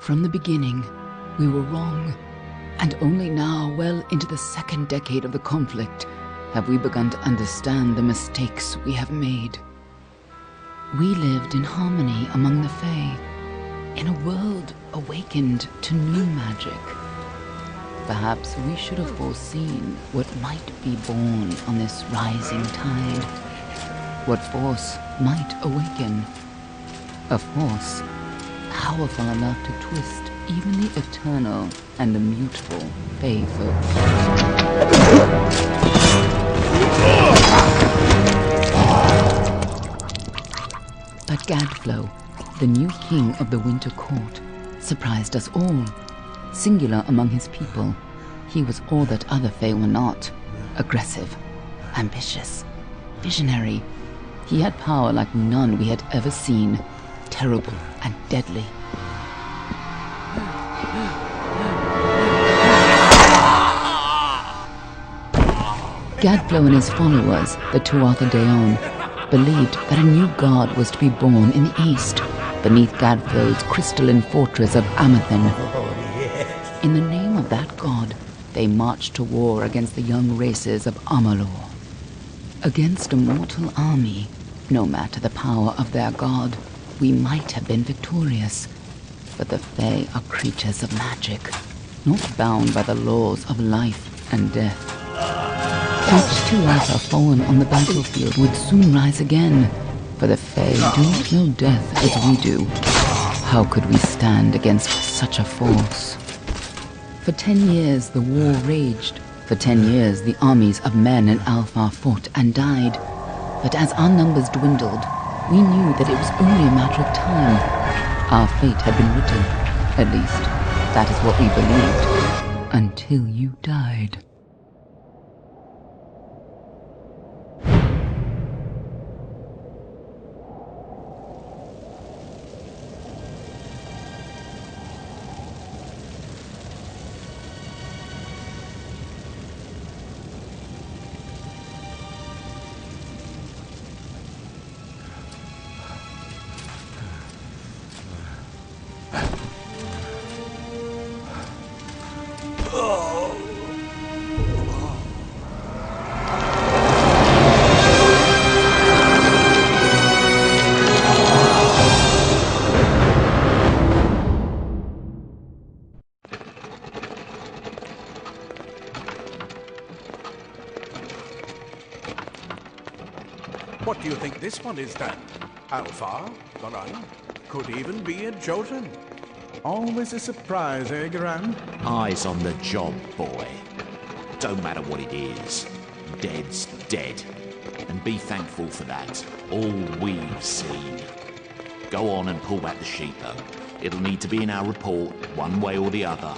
From the beginning, we were wrong. And only now, well into the second decade of the conflict, have we begun to understand the mistakes we have made. We lived in harmony among the Fae, in a world awakened to new magic. Perhaps we should have foreseen what might be born on this rising tide. What force might awaken. A force powerful enough to twist even the eternal and immutable Fae folk. But Gadflow, the new king of the Winter Court, surprised us all. Singular among his people, he was all that other Fae were not. Aggressive, ambitious, visionary. He had power like none we had ever seen, terrible and deadly. Gadflow and his followers, the Tuatha Deon, believed that a new god was to be born in the east, beneath Gadflow's crystalline fortress of Amathen. In the name of that god, they marched to war against the young races of Amalur. Against a mortal army, no matter the power of their god, we might have been victorious. But the Fae are creatures of magic, not bound by the laws of life and death. Each Tuatha fallen on the battlefield would soon rise again, for the Fae do not know death as we do. How could we stand against such a force? For 10 years the war raged. For 10 years the armies of Men and Alpha fought and died. But as our numbers dwindled, we knew that it was only a matter of time. Our fate had been written. At least, that is what we believed. Until you died. What do you think this one is then? Alpha, Garan, could even be a Jotun. Always a surprise, eh, Garan? Eyes on the job, boy. Don't matter what it is. Dead's dead. And be thankful for that. All we've seen. Go on and pull back the sheet, though. It'll need to be in our report, one way or the other.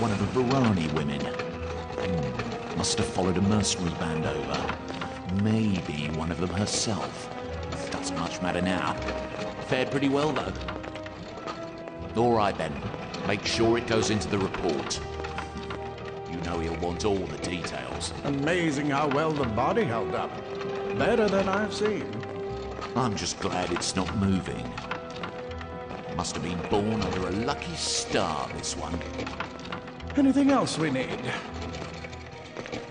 One of the Gurbani women. Must have followed a mercenary band over. Maybe one of them herself. Doesn't much matter now. Fared pretty well, though. All right, then. Make sure it goes into the report. You know he'll want all the details. Amazing how well the body held up. Better than I've seen. I'm just glad it's not moving. Must have been born under a lucky star, this one. Anything else we need?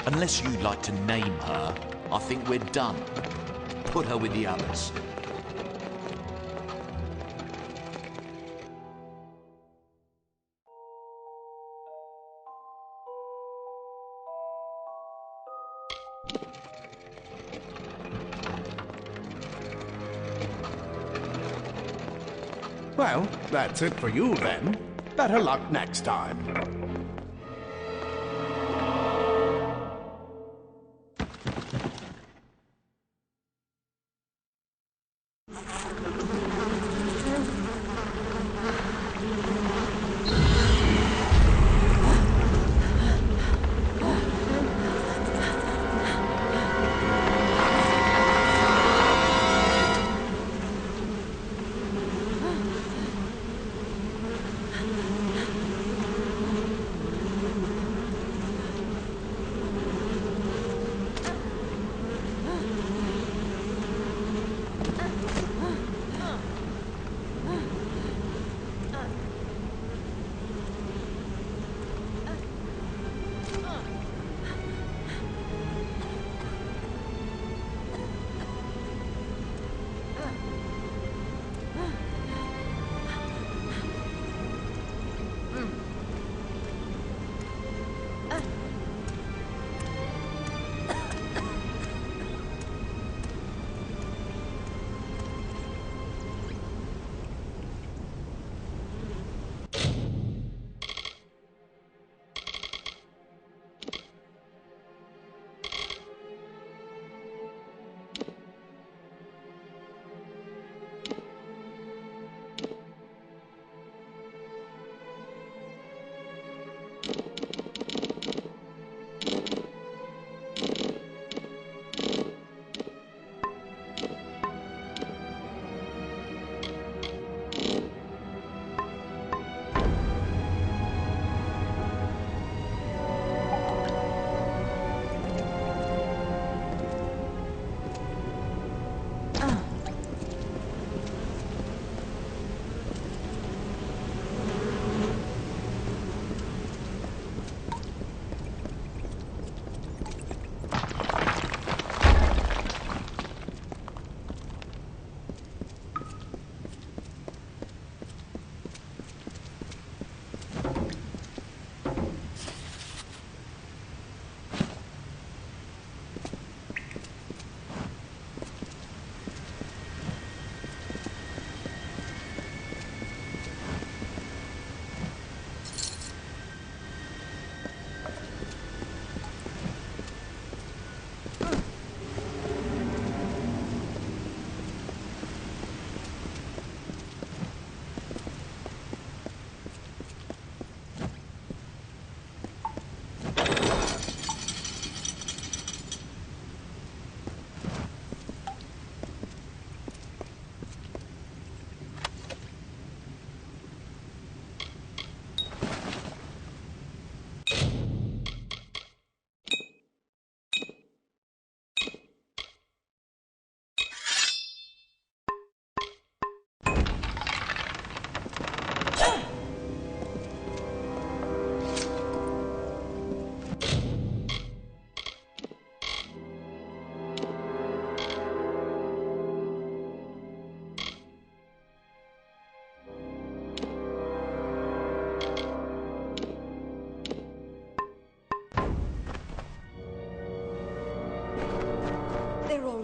Unless you'd like to name her, I think we're done. Put her with the others. Well, that's it for you then. Better luck next time.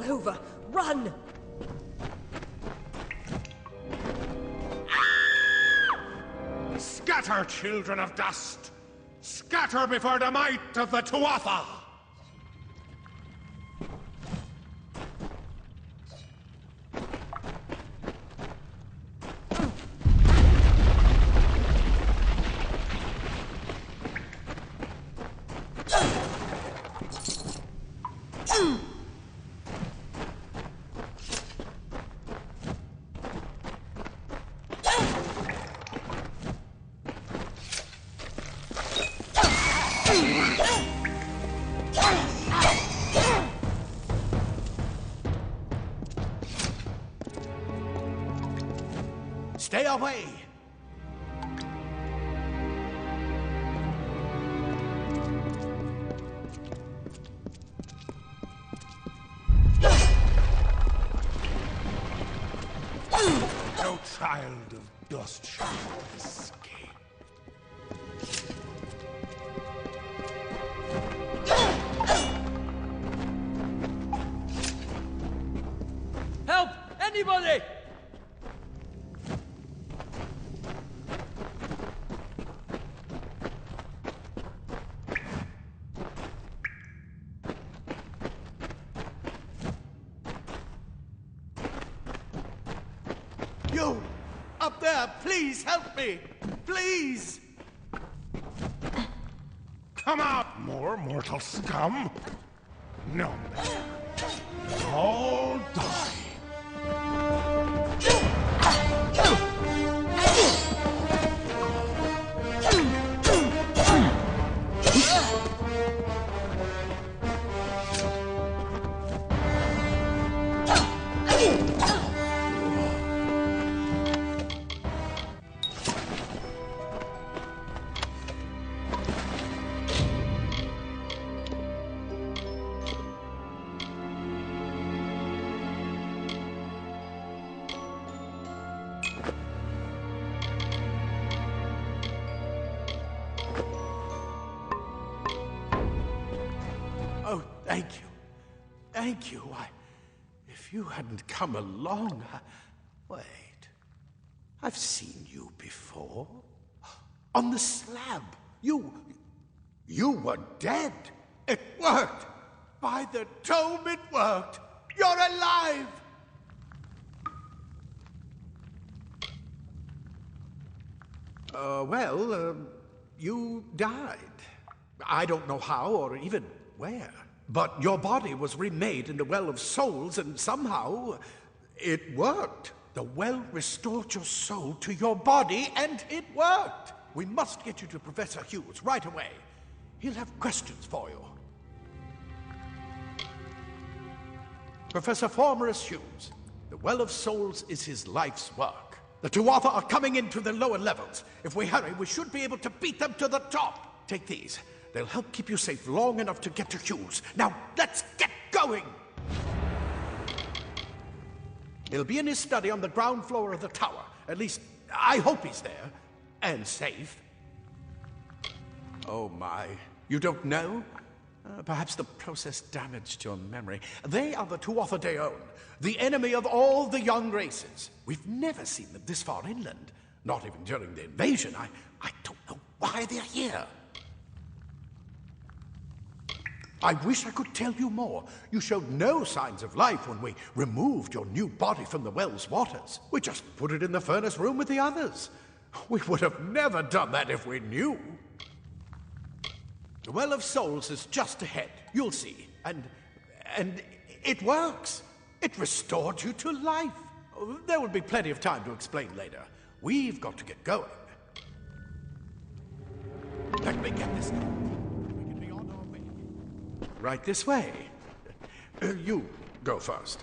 over. Run! Scatter, children of dust! Scatter before the might of the Tuatha! Stay away! No child of dust shall escape. Help! Anybody! You! Up there! Please help me! Please! Come out, more mortal scum! No man. All die. Oh, thank you. Thank you. If you hadn't come along, Wait. I've seen you before. On the slab. You were dead. It worked. By the tome, it worked. You're alive. You died. I don't know how or even where. But your body was remade in the Well of Souls, and somehow it worked. The well restored your soul to your body, and it worked. We must get you to Professor Hughes right away. He'll have questions for you. Professor Formorus Hughes, the Well of Souls is his life's work. The Tuatha are coming into the lower levels. If we hurry, we should be able to beat them to the top. Take these. They'll help keep you safe long enough to get to Hughes. Now, let's get going! He'll be in his study on the ground floor of the tower. At least, I hope he's there. And safe. Oh my. You don't know? Perhaps the process damaged your memory. They are the Tuatha Deon, the enemy of all the young races. We've never seen them this far inland. Not even during the invasion. I don't know why they're here. I wish I could tell you more. You showed no signs of life when we removed your new body from the well's waters. We just put it in the furnace room with the others. We would have never done that if we knew. The Well of Souls is just ahead. You'll see. And it works. It restored you to life. There will be plenty of time to explain later. We've got to get going. Let me get this done. We can be on our way. Right this way. You go first.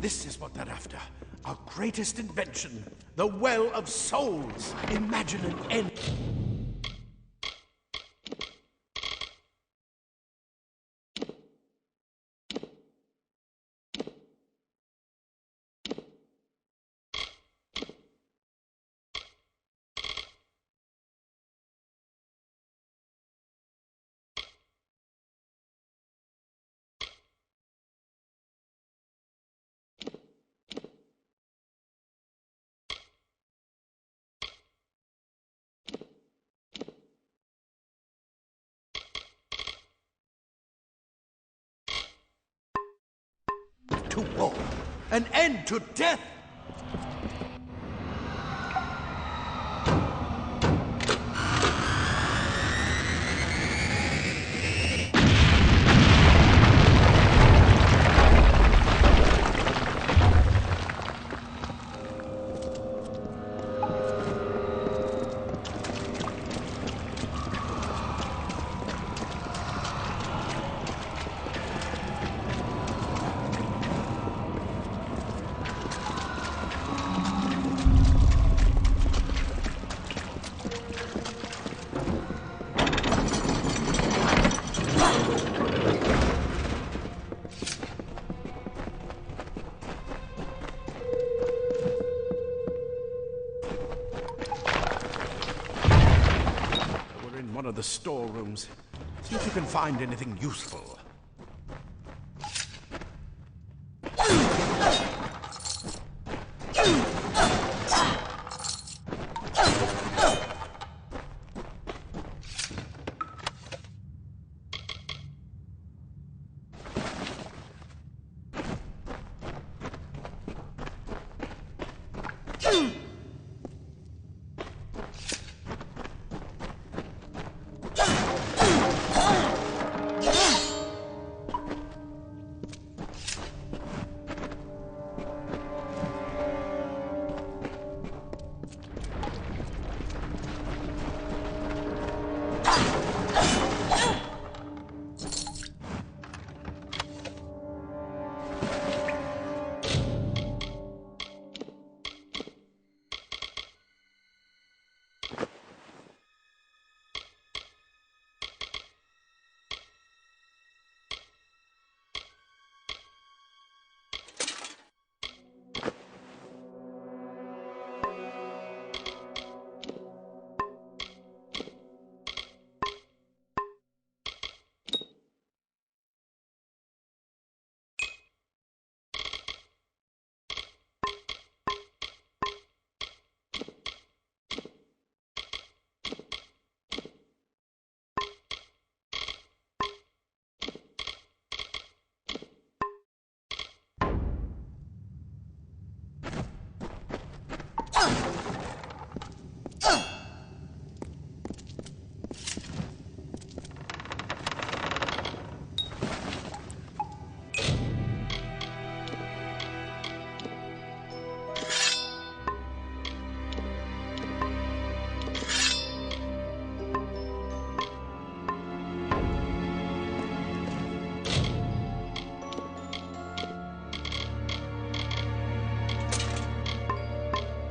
this is what they're after. Our greatest invention, the Well of Souls. Imagine an end. To war. An end to death. One of the storerooms. See if you can find anything useful.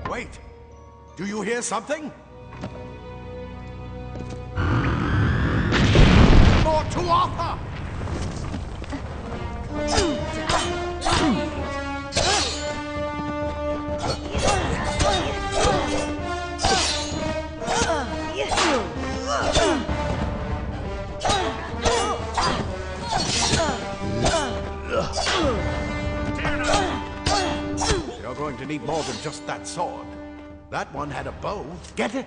Wait! Do you hear something? More to Arthur! You're going to need more than just that sword. That one had a bow. Get it?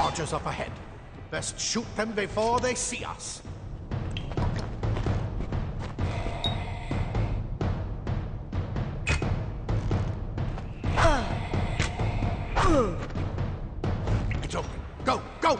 Archers up ahead. Best shoot them before they see us. It's open. Go, go!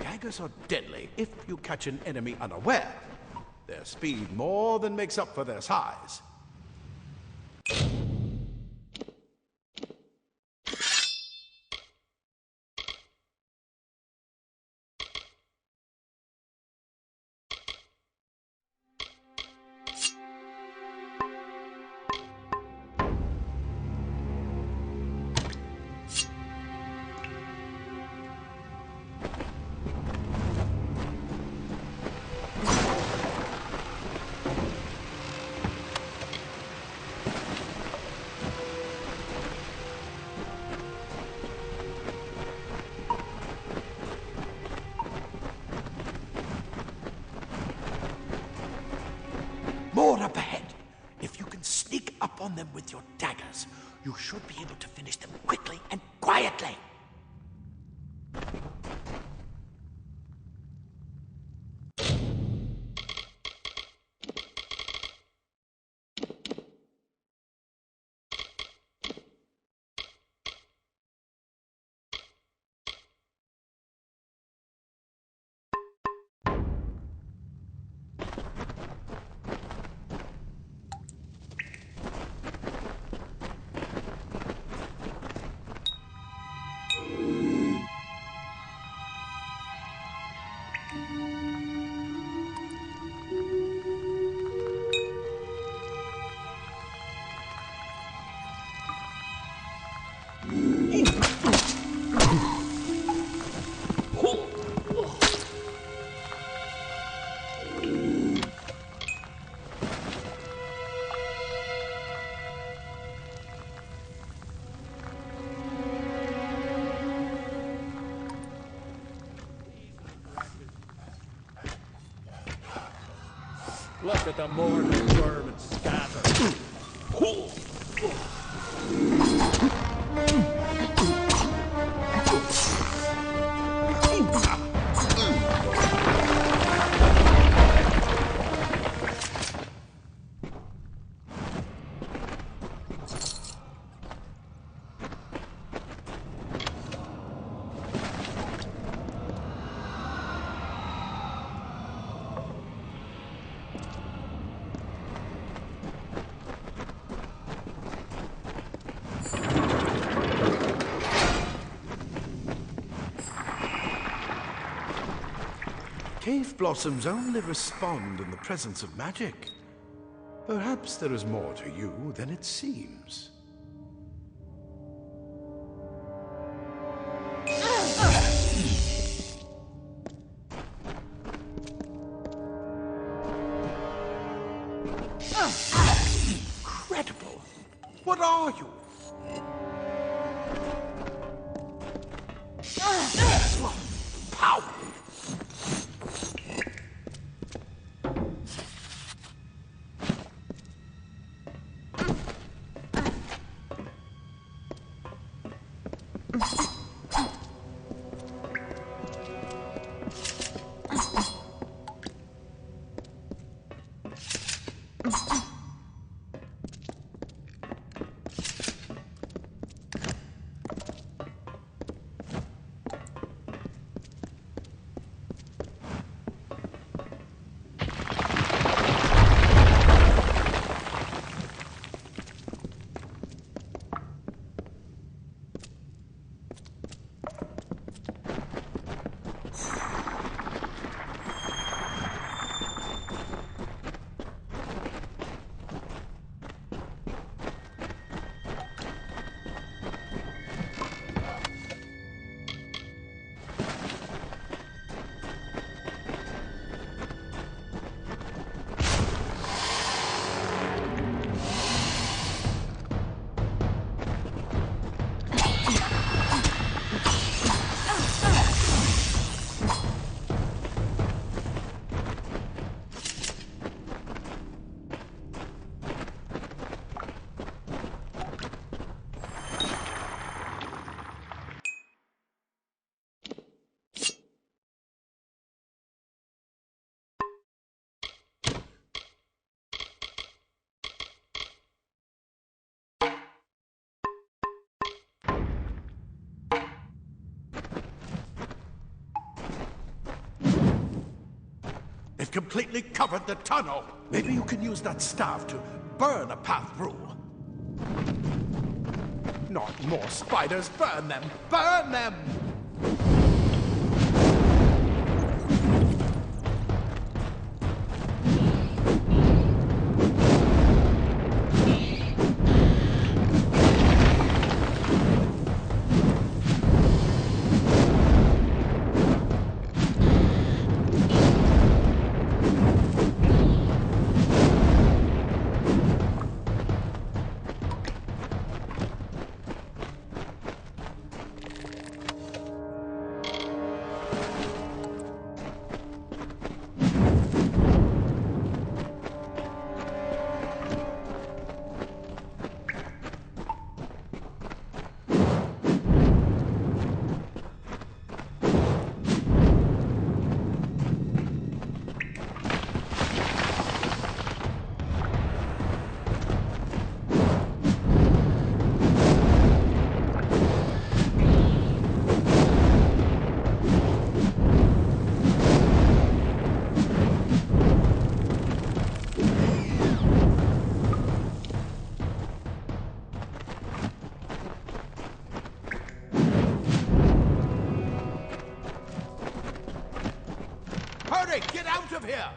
Daggers are deadly if you catch an enemy unaware. Their speed more than makes up for their size. More up ahead. If you can sneak up on them with your daggers, you should be able to finish them quickly and quietly. Look at the morning worm and scatter. Cave blossoms only respond in the presence of magic. Perhaps there is more to you than it seems. What are you? Pow! They've completely covered the tunnel. Maybe you can use that staff to burn a path through. Not more spiders. Burn them! Burn them! Get out of here!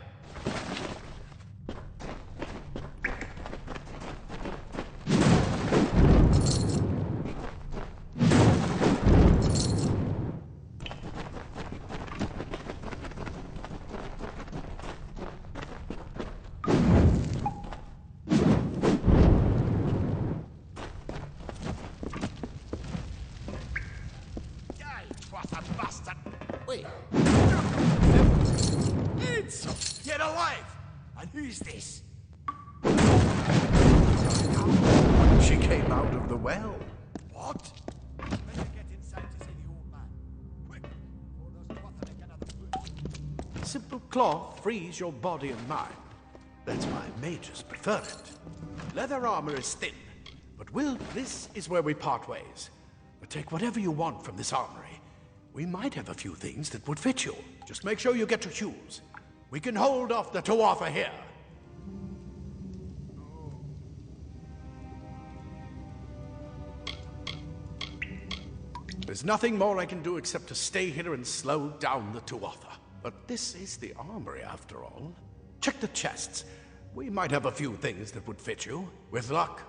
Wait. It's get alive! And who's this? She came out of the well. What? Better get inside to see the old man. Quick, before those Tuatha make another foot. Simple cloth frees your body and mind. That's why mages prefer it. Leather armor is thin, but this is where we part ways. But take whatever you want from this armory. We might have a few things that would fit you. Just make sure you get your shoes. We can hold off the Tuatha here. There's nothing more I can do except to stay here and slow down the Tuatha. But this is the armory, after all. Check the chests. We might have a few things that would fit you. With luck,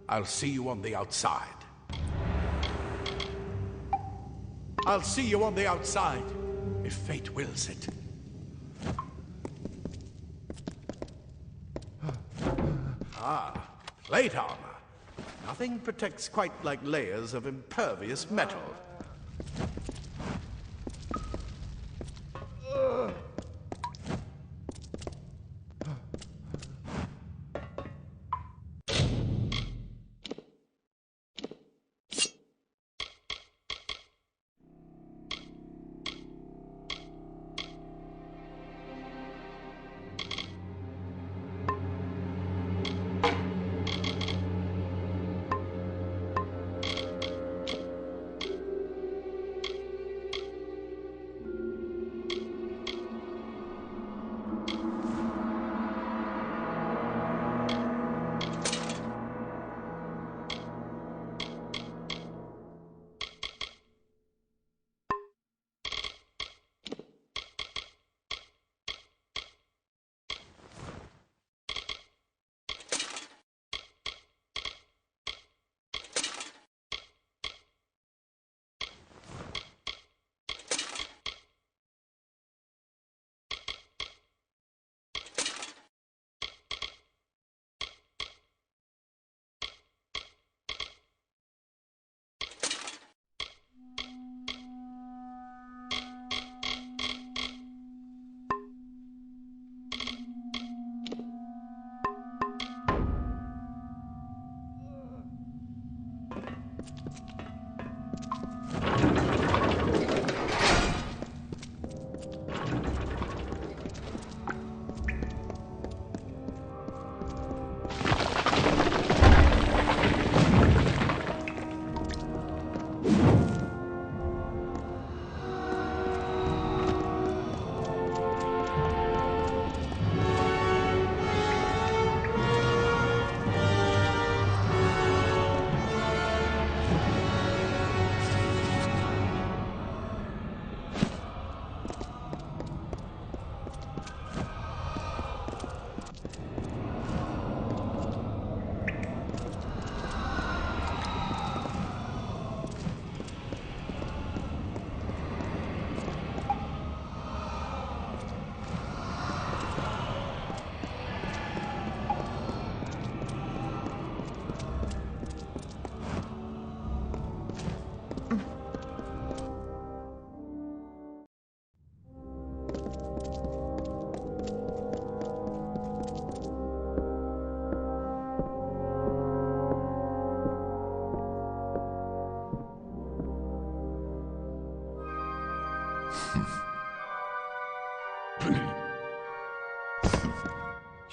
I'll see you on the outside. I'll see you on the outside, if fate wills it. Ah, plate armor. Nothing protects quite like layers of impervious metal.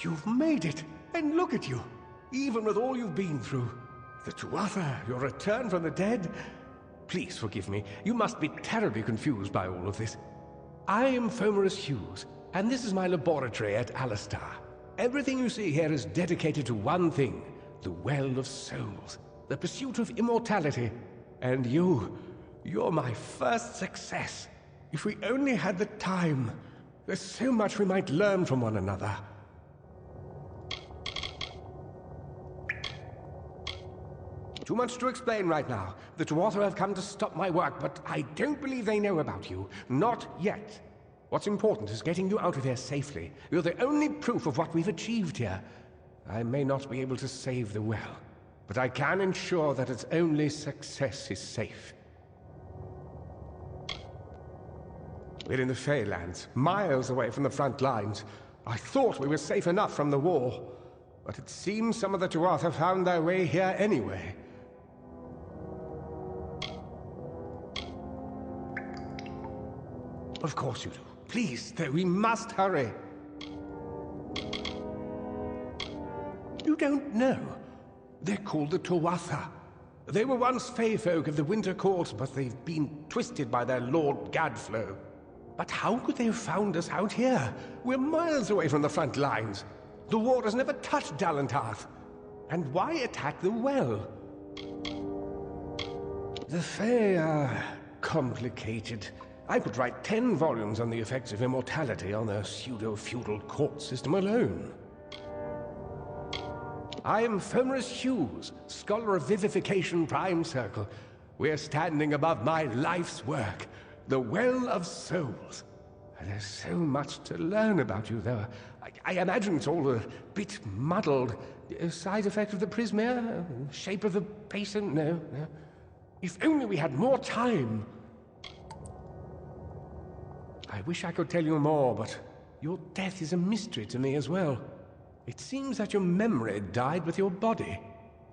You've made it, and look at you, even with all you've been through. The Tuatha, your return from the dead. Please forgive me, you must be terribly confused by all of this. I am Fomerus Hughes, and this is my laboratory at Alistar. Everything you see here is dedicated to one thing, the Well of Souls, the pursuit of immortality. And you're my first success. If we only had the time, there's so much we might learn from one another. Too much to explain right now. The Tuatha have come to stop my work, but I don't believe they know about you. Not yet. What's important is getting you out of here safely. You're the only proof of what we've achieved here. I may not be able to save the well, but I can ensure that its only success is safe. We're in the Feylands, miles away from the front lines. I thought we were safe enough from the war, but it seems some of the Tuatha found their way here anyway. Of course you do. Please, though, we must hurry. You don't know. They're called the Tuatha. They were once Fey folk of the Winter Court, but they've been twisted by their Lord Gadflow. But how could they have found us out here? We're miles away from the front lines. The war has never touched Dalantarth. And why attack the well? The Fey are complicated. I could write 10 volumes on the effects of immortality on their pseudo-feudal court system alone. I am Fomerus Hughes, Scholar of Vivification Prime Circle. We're standing above my life's work, the Well of Souls. There's so much to learn about you, though. I imagine it's all a bit muddled. A side effect of the prismere? Shape of the basin? No. If only we had more time. I wish I could tell you more, but your death is a mystery to me as well. It seems that your memory died with your body.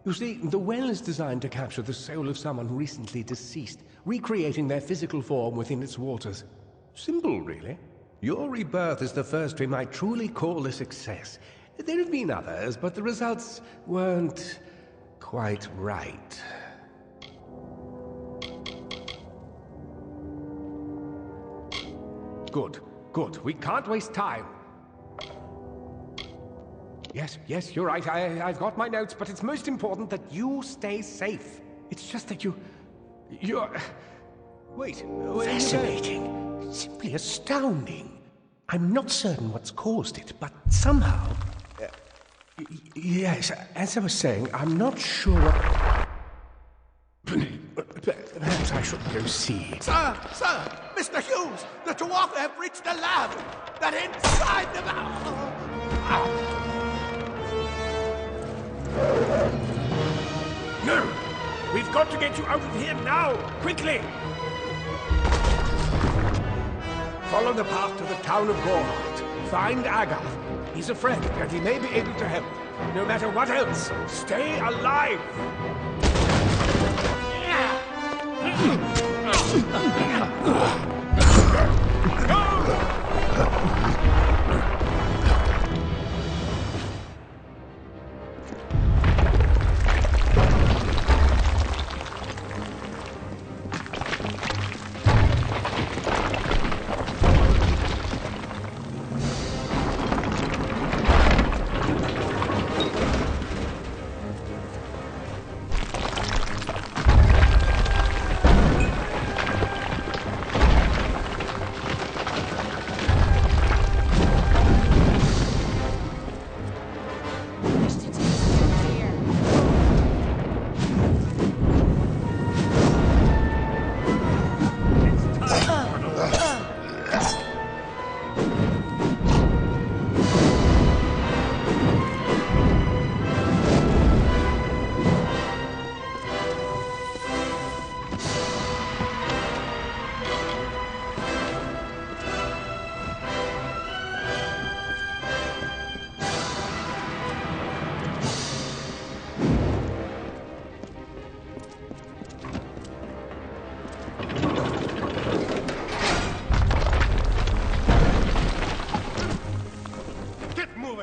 You see, the well is designed to capture the soul of someone recently deceased, recreating their physical form within its waters. Simple, really. Your rebirth is the first we might truly call a success. There have been others, but the results weren't quite right. Good. We can't waste time. Yes, you're right. I've got my notes, but it's most important that you stay safe. It's just that you're... Wait. Fascinating. Simply astounding. I'm not certain what's caused it, but somehow... yes, as I was saying, I'm not sure what... Perhaps I should go see. Sir! Mr. Hughes! The Tuatha have reached the lab! They're inside the No! We've got to get you out of here now! Quickly! Follow the path to the town of Gorhart. Find Agath. He's a friend, and he may be able to help. No matter what else, stay alive!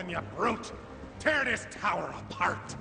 You brute! Tear this tower apart!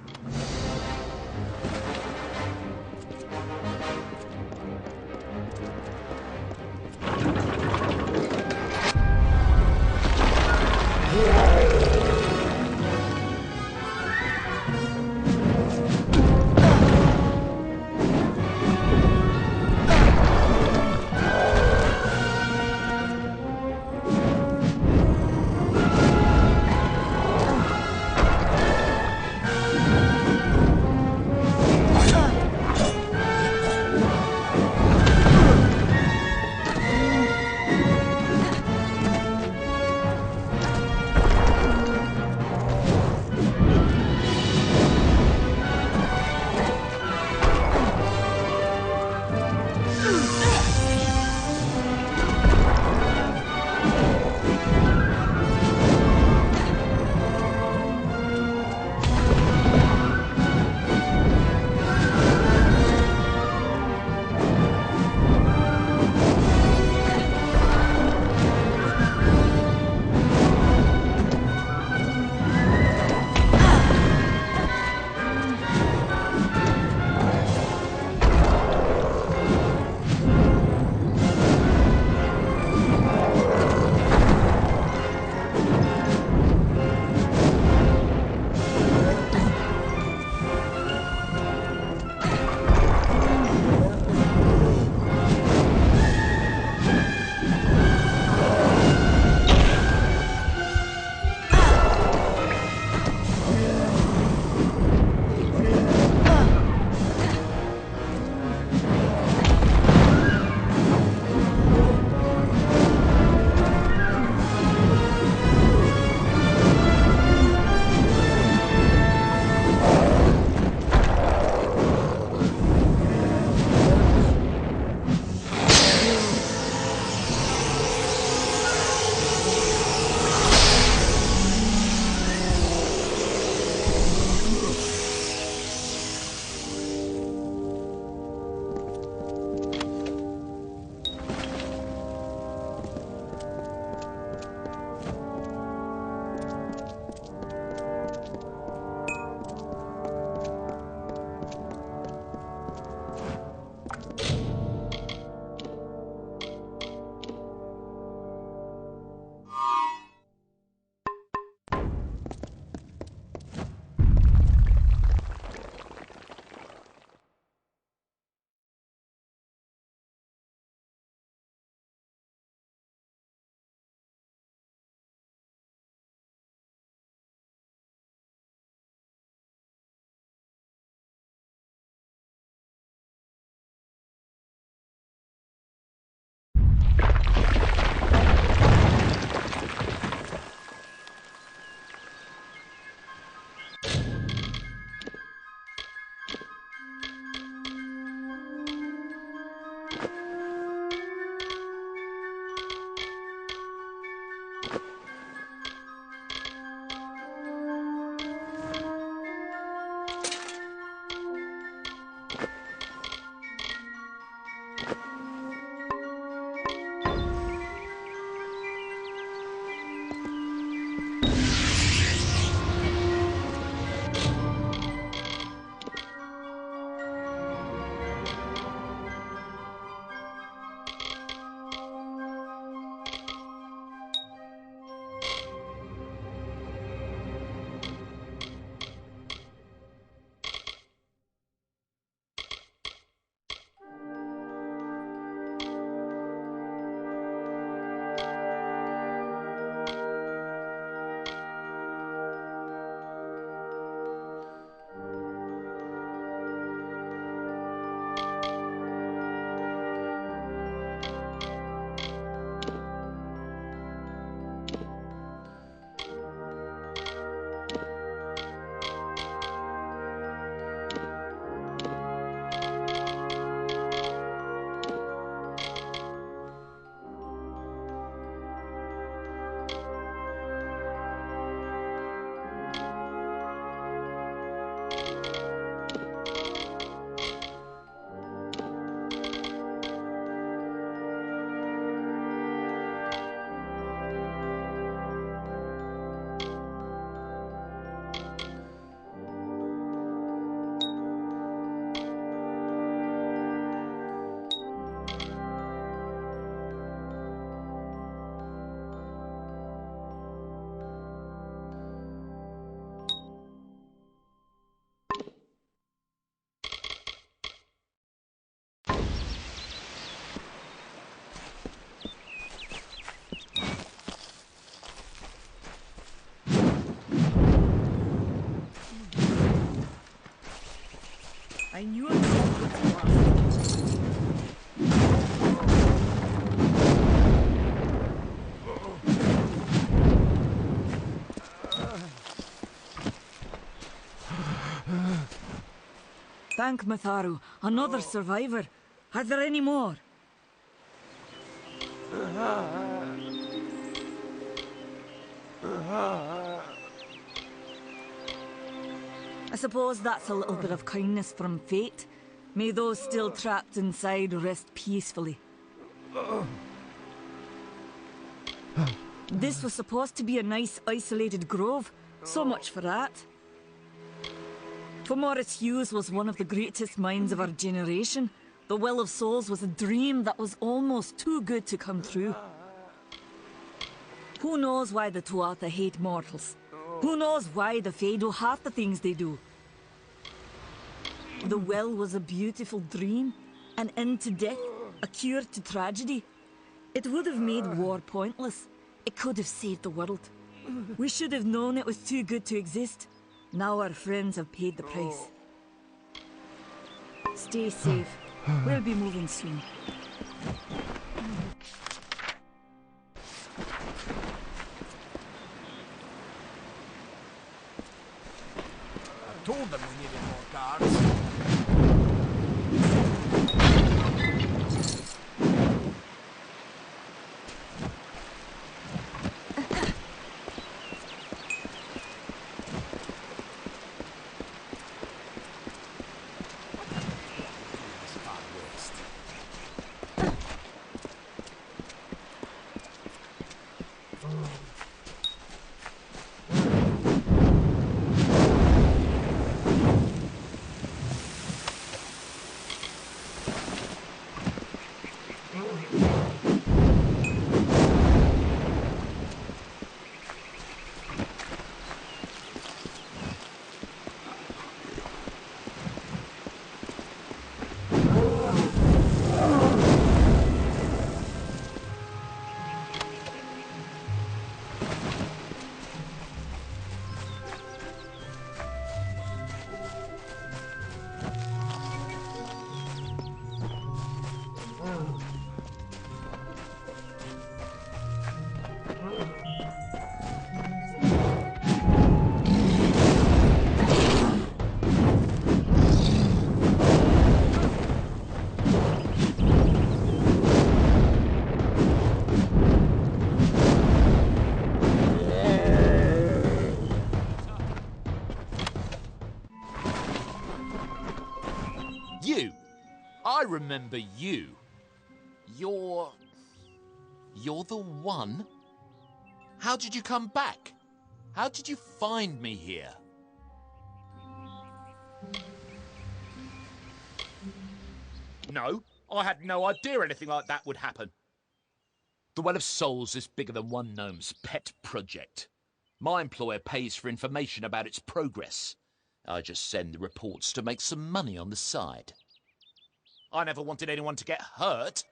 And you accept what's lost. Thank Matharu, another survivor. Are there any more? I suppose that's a little bit of kindness from fate. May those still trapped inside rest peacefully. This was supposed to be a nice isolated grove. So much for that. Morris Hughes was one of the greatest minds of our generation. The Well of Souls was a dream that was almost too good to come true. Who knows why the Tuatha hate mortals? Who knows why the Fae do half the things they do? The well was a beautiful dream, an end to death, a cure to tragedy. It would have made war pointless. It could have saved the world. We should have known it was too good to exist. Now our friends have paid the price. Stay safe. We'll be moving soon. I told them we needed more guards. I remember you. You're the one? How did you come back? How did you find me here? No, I had no idea anything like that would happen. The Well of Souls is bigger than one gnome's pet project. My employer pays for information about its progress. I just send the reports to make some money on the side. I never wanted anyone to get hurt.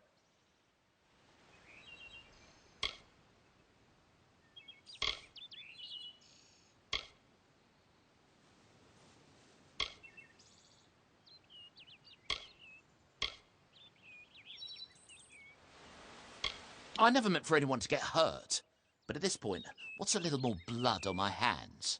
I never meant for anyone to get hurt. But at this point, what's a little more blood on my hands?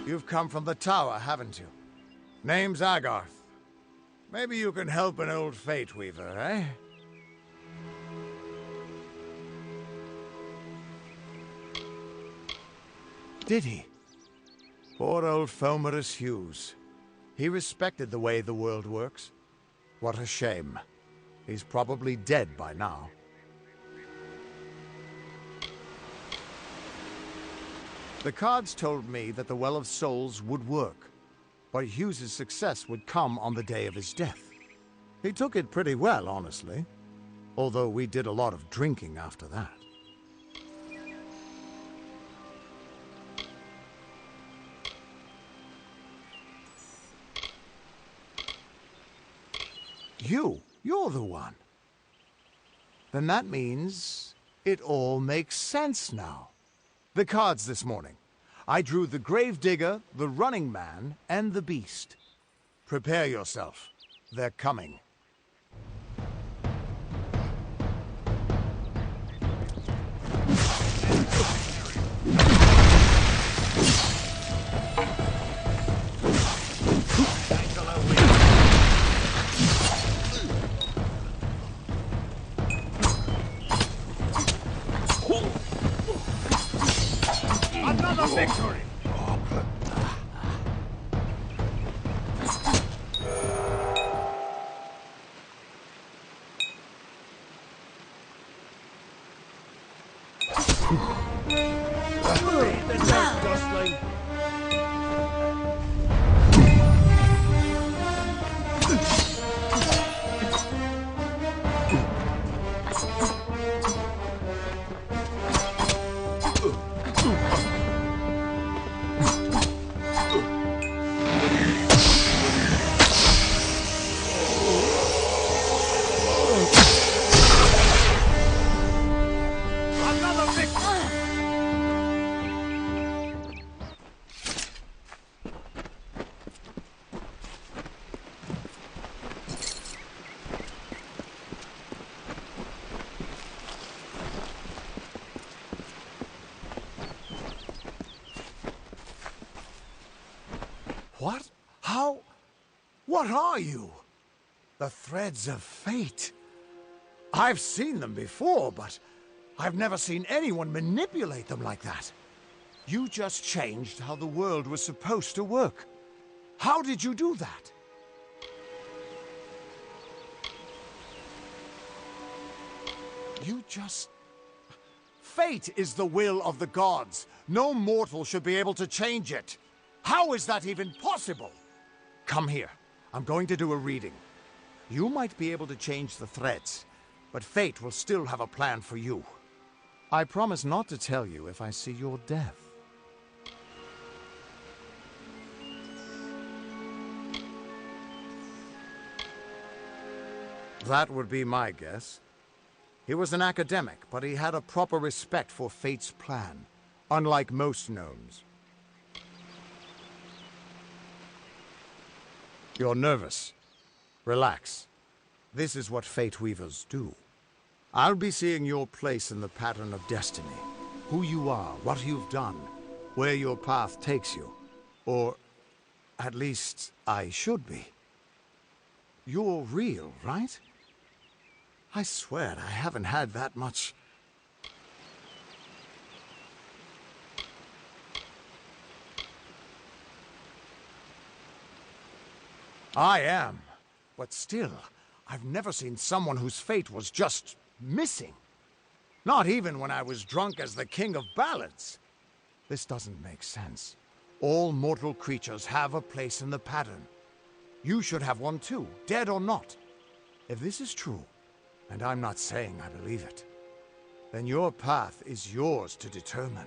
You've come from the tower, haven't you? Name's Agarth. Maybe you can help an old fate weaver, eh? Did he? Poor old Fomerus Hughes. He respected the way the world works. What a shame. He's probably dead by now. The cards told me that the Well of Souls would work, but Hughes's success would come on the day of his death. He took it pretty well, honestly, although we did a lot of drinking after that. You're the one. Then that means it all makes sense now. The cards this morning. I drew the Gravedigger, the Running Man, and the Beast. Prepare yourself. They're coming. Another victory! What? How? What are you? The threads of fate. I've seen them before, but I've never seen anyone manipulate them like that. You just changed how the world was supposed to work. How did you do that? You just Fate is the will of the gods. No mortal should be able to change it. How is that even possible? Come here. I'm going to do a reading. You might be able to change the threads, but fate will still have a plan for you. I promise not to tell you if I see your death. That would be my guess. He was an academic, but he had a proper respect for fate's plan, unlike most gnomes. You're nervous. Relax. This is what Fate Weavers do. I'll be seeing your place in the pattern of destiny. Who you are, what you've done, where your path takes you. Or, at least, I should be. You're real, right? I swear I haven't had that much... I am. But still, I've never seen someone whose fate was just missing. Not even when I was drunk as the king of ballads. This doesn't make sense. All mortal creatures have a place in the pattern. You should have one too, dead or not. If this is true, and I'm not saying I believe it, then your path is yours to determine.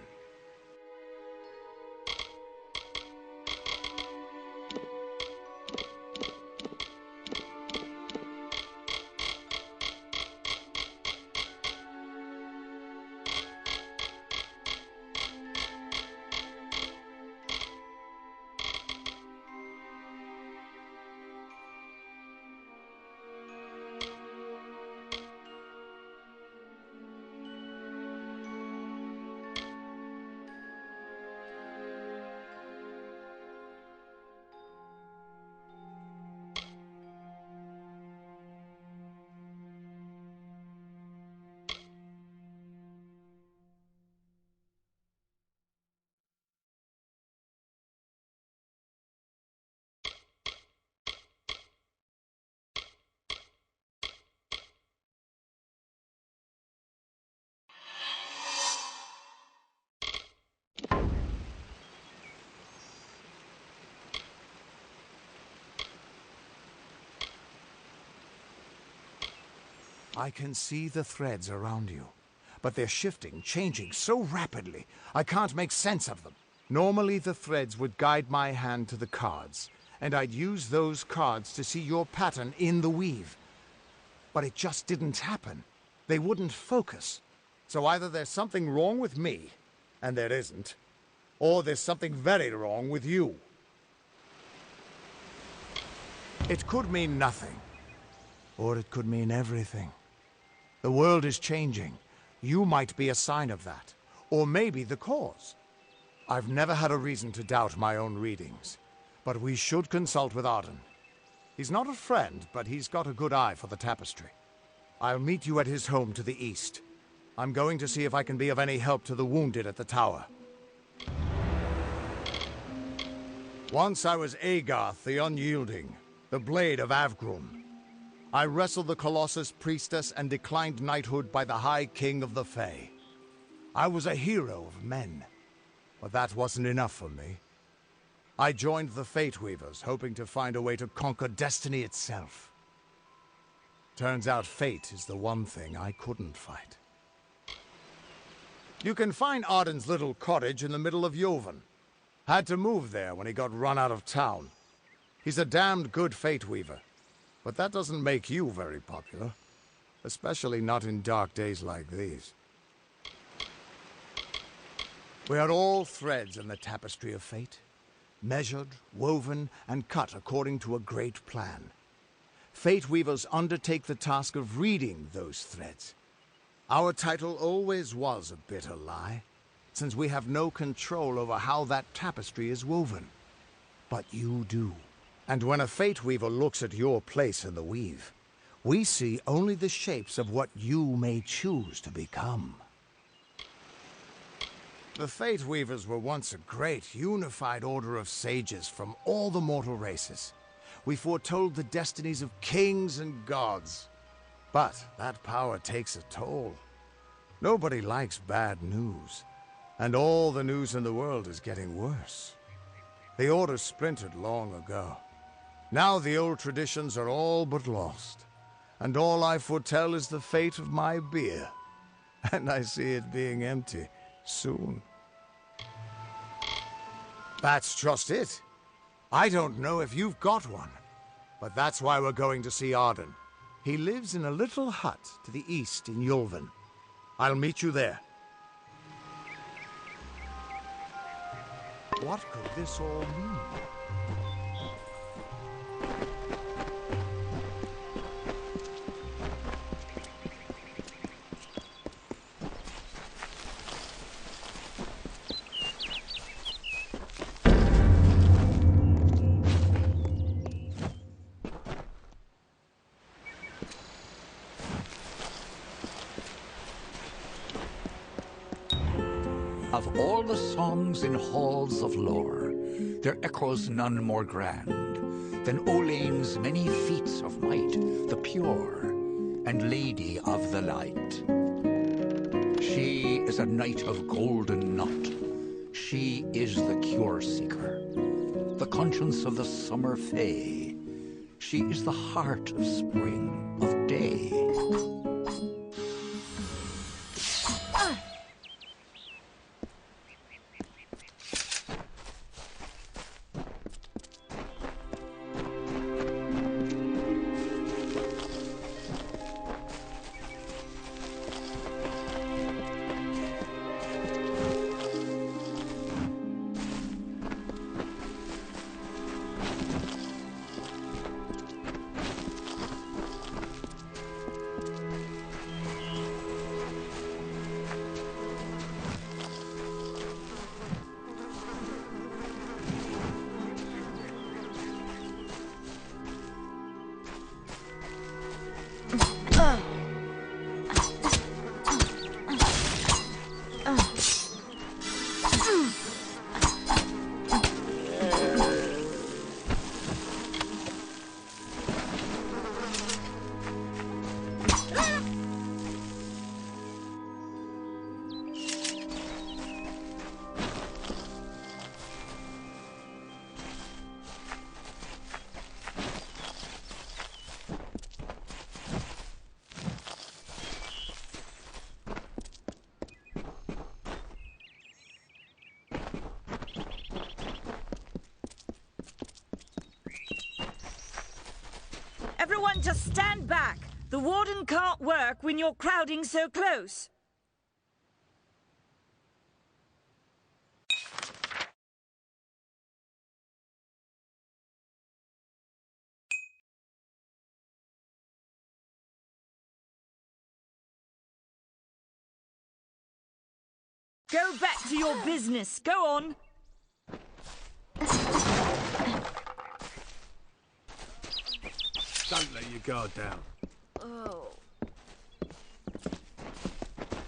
I can see the threads around you, but they're shifting, changing so rapidly, I can't make sense of them. Normally the threads would guide my hand to the cards, and I'd use those cards to see your pattern in the weave. But it just didn't happen. They wouldn't focus. So either there's something wrong with me, and there isn't, or there's something very wrong with you. It could mean nothing, or it could mean everything. The world is changing. You might be a sign of that, or maybe the cause. I've never had a reason to doubt my own readings, but we should consult with Arden. He's not a friend, but he's got a good eye for the tapestry. I'll meet you at his home to the east. I'm going to see if I can be of any help to the wounded at the tower. Once I was Agarth the Unyielding, the Blade of Avgrum. I wrestled the Colossus priestess and declined knighthood by the High King of the Fae. I was a hero of men, but that wasn't enough for me. I joined the Fate Weavers, hoping to find a way to conquer destiny itself. Turns out fate is the one thing I couldn't fight. You can find Arden's little cottage in the middle of Jovan. Had to move there when he got run out of town. He's a damned good Fate Weaver. But that doesn't make you very popular. Especially not in dark days like these. We are all threads in the tapestry of fate. Measured, woven, and cut according to a great plan. Fate Weavers undertake the task of reading those threads. Our title always was a bitter lie, since we have no control over how that tapestry is woven. But you do. And when a Fate Weaver looks at your place in the weave, we see only the shapes of what you may choose to become. The Fate Weavers were once a great, unified order of sages from all the mortal races. We foretold the destinies of kings and gods. But that power takes a toll. Nobody likes bad news, and all the news in the world is getting worse. The Order splintered long ago. Now the old traditions are all but lost, and all I foretell is the fate of my beer. And I see it being empty soon. That's just it. I don't know if you've got one, but that's why we're going to see Arden. He lives in a little hut to the east in Yulven. I'll meet you there. What could this all mean? Of all the songs in halls of lore, there echoes none more grand than Olane's many feats of might, the pure and lady of the light. She is a knight of golden knot. She is the cure seeker, the conscience of the summer fae. She is the heart of spring, of day. Everyone just stand back. The warden can't work when you're crowding so close. Go back to your business. Go on. Don't let your guard down. Oh.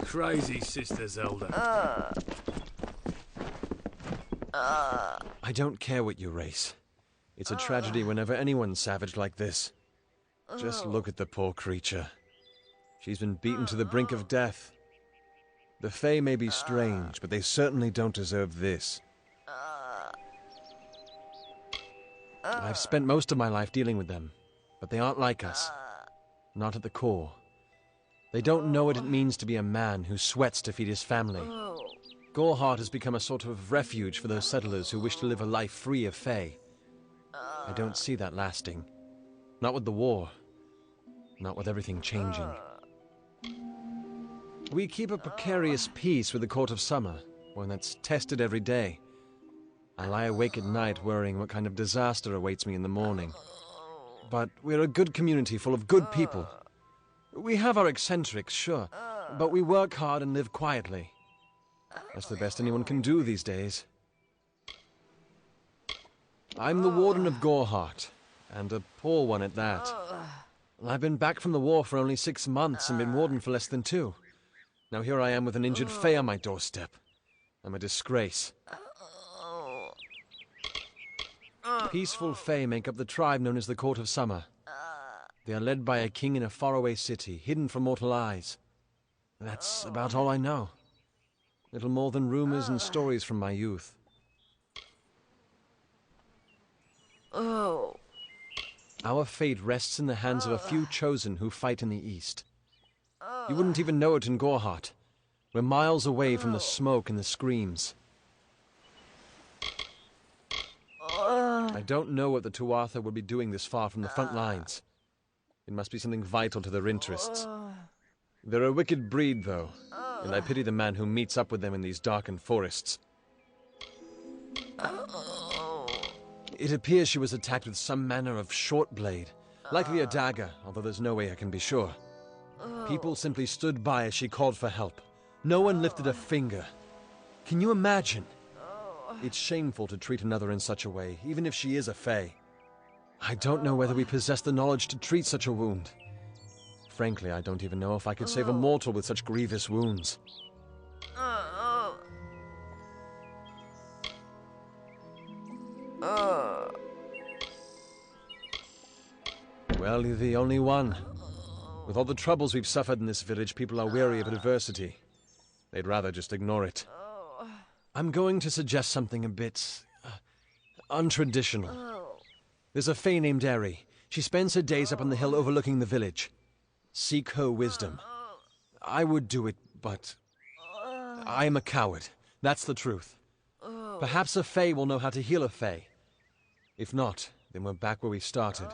Crazy sister Zelda. I don't care what you race. It's a tragedy whenever anyone's savage like this. Just look at the poor creature. She's been beaten to the brink of death. The Fae may be strange, but they certainly don't deserve this. I've spent most of my life dealing with them, but they aren't like us. Not at the core. They don't know what it means to be a man who sweats to feed his family. Goreheart has become a sort of refuge for those settlers who wish to live a life free of Fae. I don't see that lasting. Not with the war. Not with everything changing. We keep a precarious peace with the Court of Summer, one that's tested every day. I lie awake at night worrying what kind of disaster awaits me in the morning. But we're a good community full of good people. We have our eccentrics, sure, but we work hard and live quietly. That's the best anyone can do these days. I'm the Warden of Goreheart, and a poor one at that. I've been back from the war for only 6 months and been Warden for less than 2. Now here I am with an injured Fae on my doorstep. I'm a disgrace. Peaceful Fae make up the tribe known as the Court of Summer. They are led by a king in a faraway city, hidden from mortal eyes. That's about all I know. Little more than rumors and stories from my youth. Oh. Our fate rests in the hands of a few chosen who fight in the east. You wouldn't even know it in Gorhart. We're miles away from the smoke and the screams. I don't know what the Tuatha would be doing this far from the front lines. It must be something vital to their interests. They're a wicked breed, though, and I pity the man who meets up with them in these darkened forests. It appears she was attacked with some manner of short blade, likely a dagger, although there's no way I can be sure. People simply stood by as she called for help. No one lifted a finger. Can you imagine? It's shameful to treat another in such a way, even if she is a fae. I don't know whether we possess the knowledge to treat such a wound. Frankly, I don't even know if I could save a mortal with such grievous wounds. Well, you're the only one. With all the troubles we've suffered in this village, people are wary of adversity. They'd rather just ignore it. I'm going to suggest something a bit untraditional. There's a fae named Eri. She spends her days up on the hill overlooking the village. Seek her wisdom. I would do it, but I'm a coward. That's the truth. Perhaps a fae will know how to heal a fae. If not, then we're back where we started.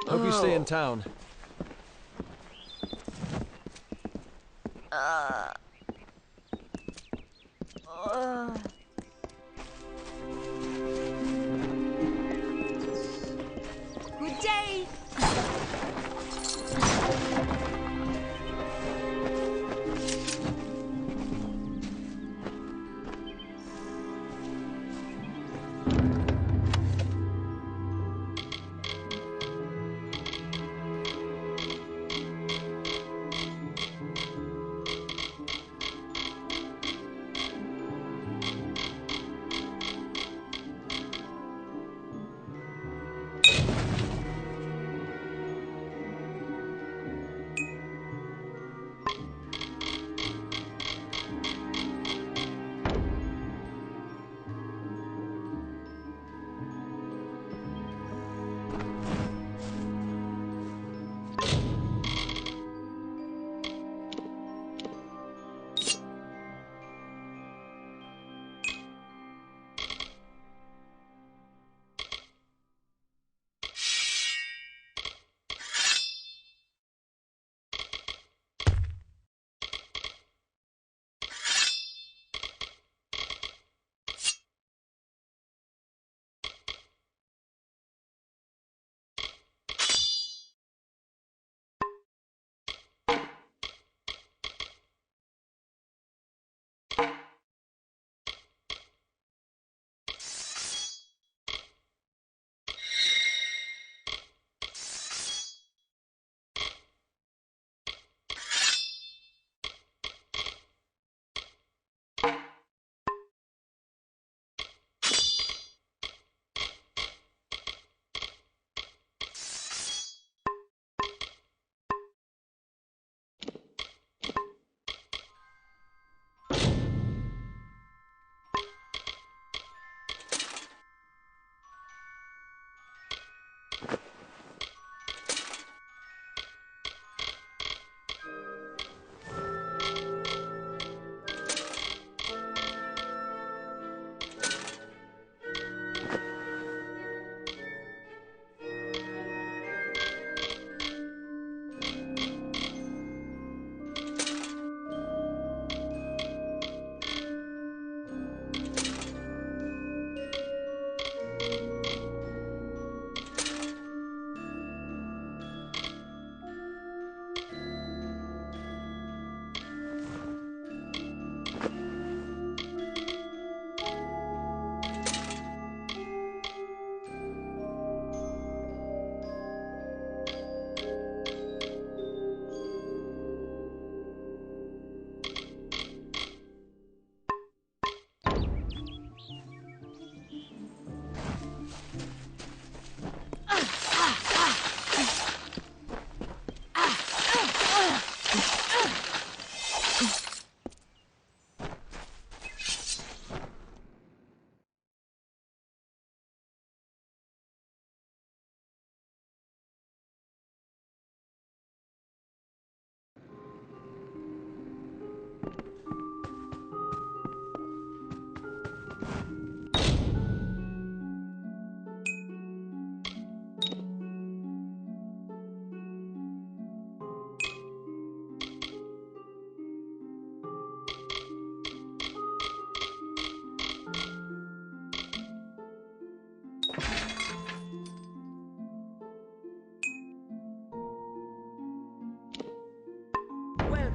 Hope you stay in town. Good day!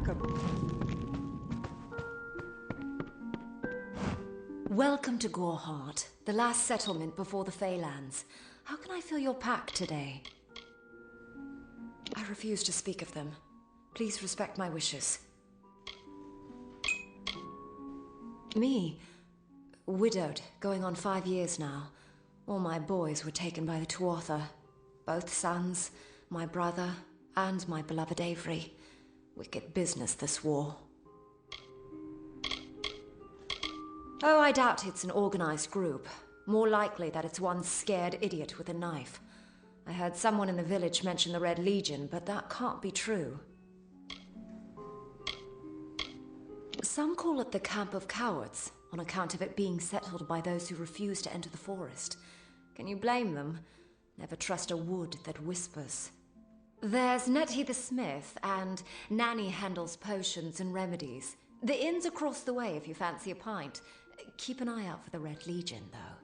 welcome. Welcome to Goreheart, the last settlement before the Feylands. How can I fill your pack today? I refuse to speak of them. Please respect my wishes. Me? Widowed, going on 5 years now. All my boys were taken by the Tuatha. Both sons, my brother, and my beloved Avery. Wicked business, this war. Oh, I doubt it's an organized group. More likely that it's one scared idiot with a knife. I heard someone in the village mention the Red Legion, but that can't be true. Some call it the Camp of Cowards, on account of it being settled by those who refuse to enter the forest. Can you blame them? Never trust a wood that whispers. There's Nettie the smith, and Nanny handles potions and remedies. The inn's across the way if you fancy a pint. Keep an eye out for the Red Legion, though.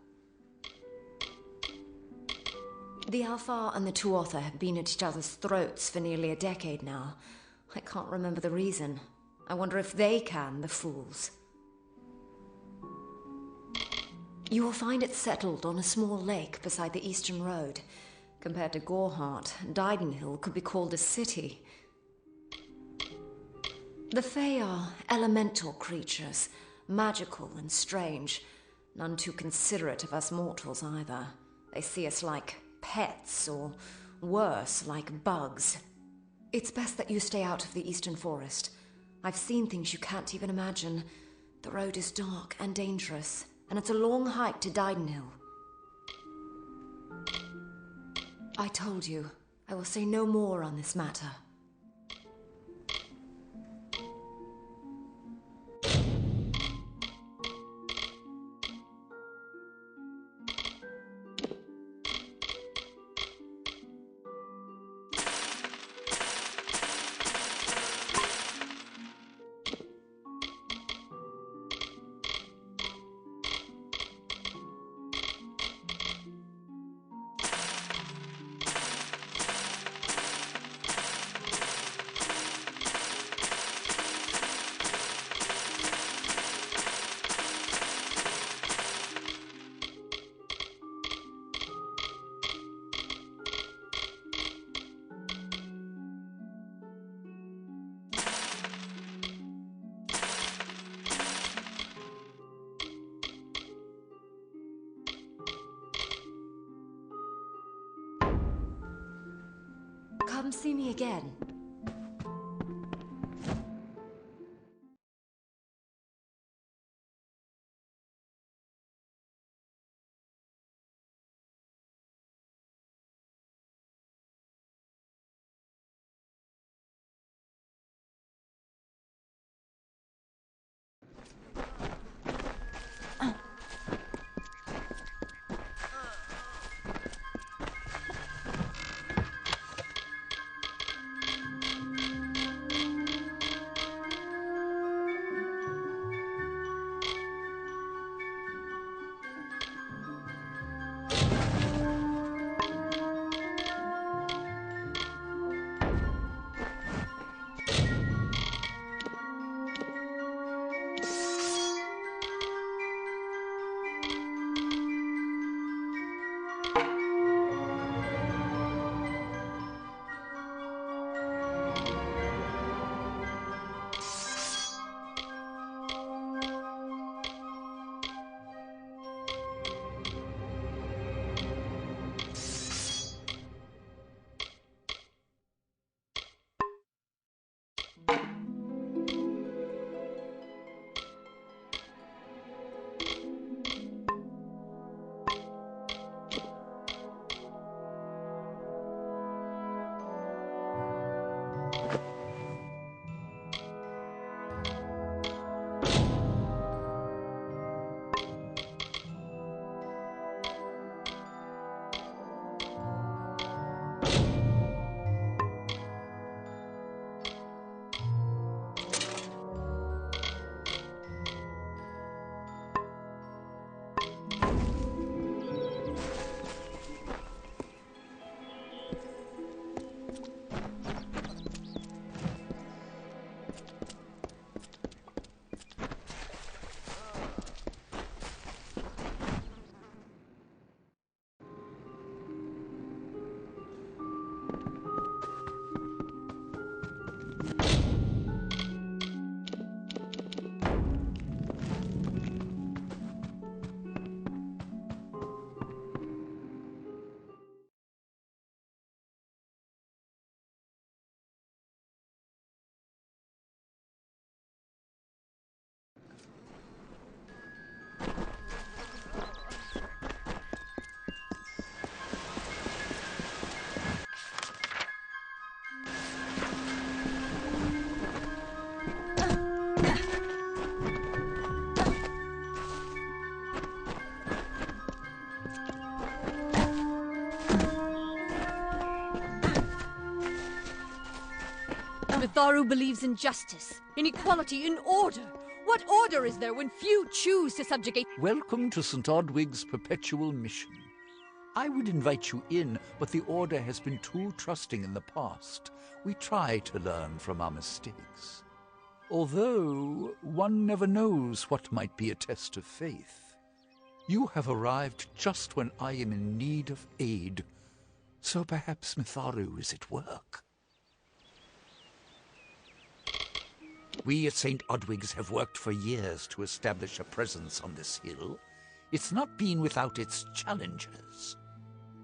The Alfar and the Tuatha have been at each other's throats for nearly a decade now. I can't remember the reason. I wonder if they can, the fools. You will find it settled on a small lake beside the eastern road. Compared to Goreheart, Didenhill could be called a city. The Fae are elemental creatures, magical and strange. None too considerate of us mortals either. They see us like pets, or worse, like bugs. It's best that you stay out of the eastern forest. I've seen things you can't even imagine. The road is dark and dangerous, and it's a long hike to Didenhill. I told you, I will say no more on this matter. Come see me again. Mitharu believes in justice, in equality, in order. What order is there when few choose to subjugate? Welcome to St. Odwig's perpetual mission. I would invite you in, but the Order has been too trusting in the past. We try to learn from our mistakes. Although, one never knows what might be a test of faith. You have arrived just when I am in need of aid, so perhaps Mitharu is at work. We at St. Odwig's have worked for years to establish a presence on this hill. It's not been without its challenges.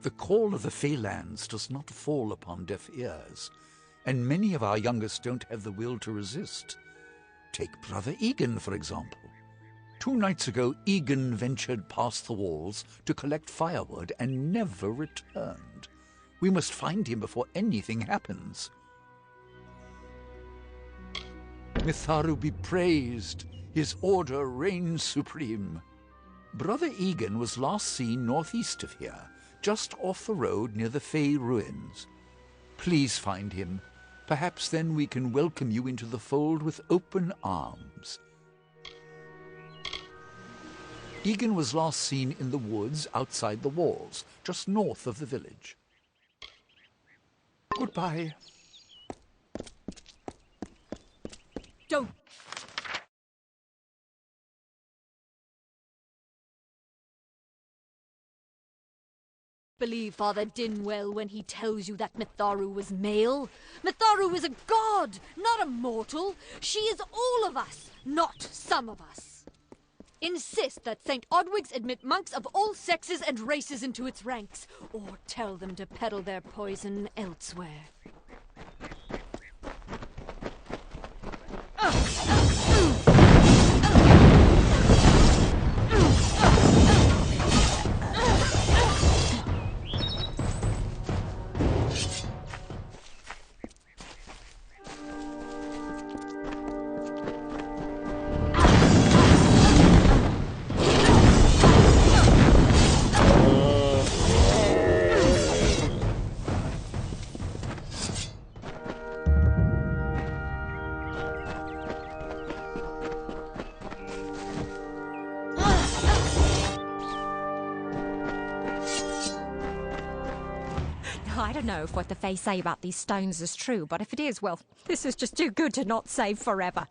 The call of the Feylands does not fall upon deaf ears, and many of our youngest don't have the will to resist. Take Brother Egan, for example. 2 nights ago, Egan ventured past the walls to collect firewood and never returned. We must find him before anything happens. Mitharu be praised, his order reigns supreme. Brother Egan was last seen northeast of here, just off the road near the Fey ruins. Please find him. Perhaps then we can welcome you into the fold with open arms. Egan was last seen in the woods outside the walls, just north of the village. Goodbye. Don't. Believe Father Dinwell when he tells you that Mitharu was male. Mitharu is a god, not a mortal. She is all of us, not some of us. Insist that St. Odwig's admit monks of all sexes and races into its ranks, or tell them to peddle their poison elsewhere. I don't know if what the Fae say about these stones is true, but if it is, well, this is just too good to not save forever.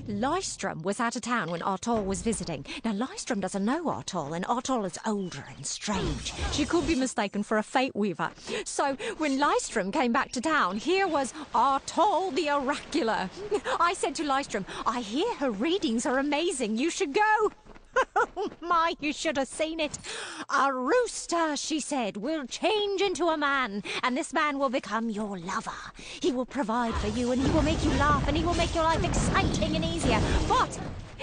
Lystrom was out of town when Artol was visiting. Now, Lystrom doesn't know Artol, and Artol is older and strange. She could be mistaken for a fate weaver. So, when Lystrom came back to town, here was Artol the Oracular. I said to Lystrom, I hear her readings are amazing. You should go. Oh my, you should have seen it. A rooster, she said, will change into a man, and this man will become your lover. He will provide for you, and he will make you laugh, and he will make your life exciting and easier. But,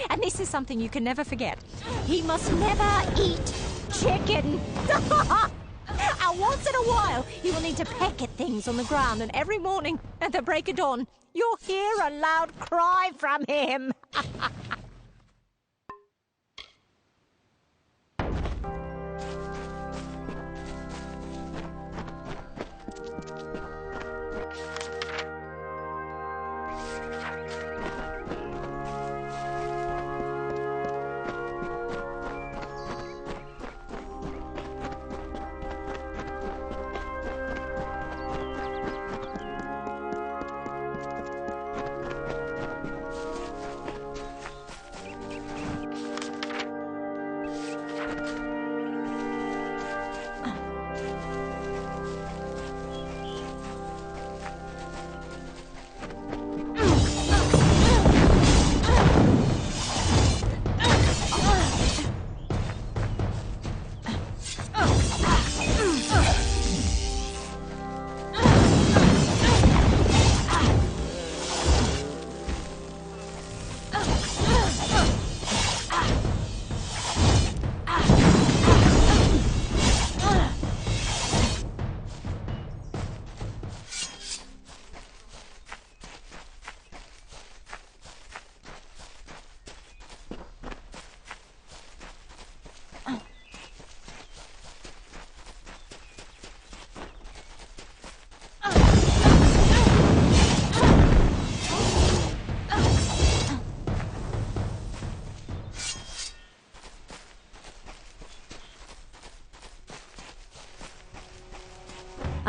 and this is something you can never forget, he must never eat chicken. And once in a while, he will need to peck at things on the ground, and every morning at the break of dawn, you'll hear a loud cry from him.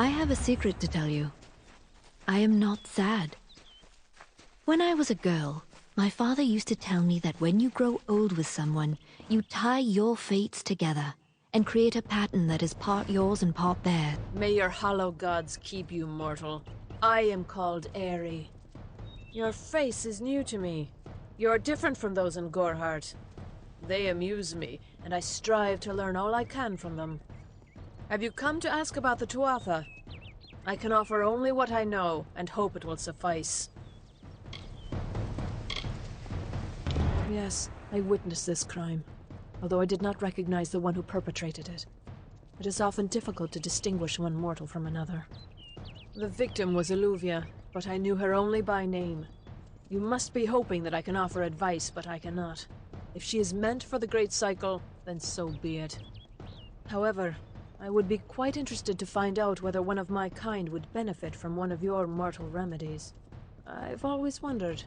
I have a secret to tell you. I am not sad. When I was a girl, my father used to tell me that when you grow old with someone, you tie your fates together and create a pattern that is part yours and part theirs. May your hollow gods keep you mortal. I am called Aerie. Your face is new to me. You're different from those in Gorhart. They amuse me, and I strive to learn all I can from them. Have you come to ask about the Tuatha? I can offer only what I know, and hope it will suffice. Yes, I witnessed this crime, although I did not recognize the one who perpetrated it. It is often difficult to distinguish one mortal from another. The victim was Illuvia, but I knew her only by name. You must be hoping that I can offer advice, but I cannot. If she is meant for the Great Cycle, then so be it. However, I would be quite interested to find out whether one of my kind would benefit from one of your mortal remedies. I've always wondered.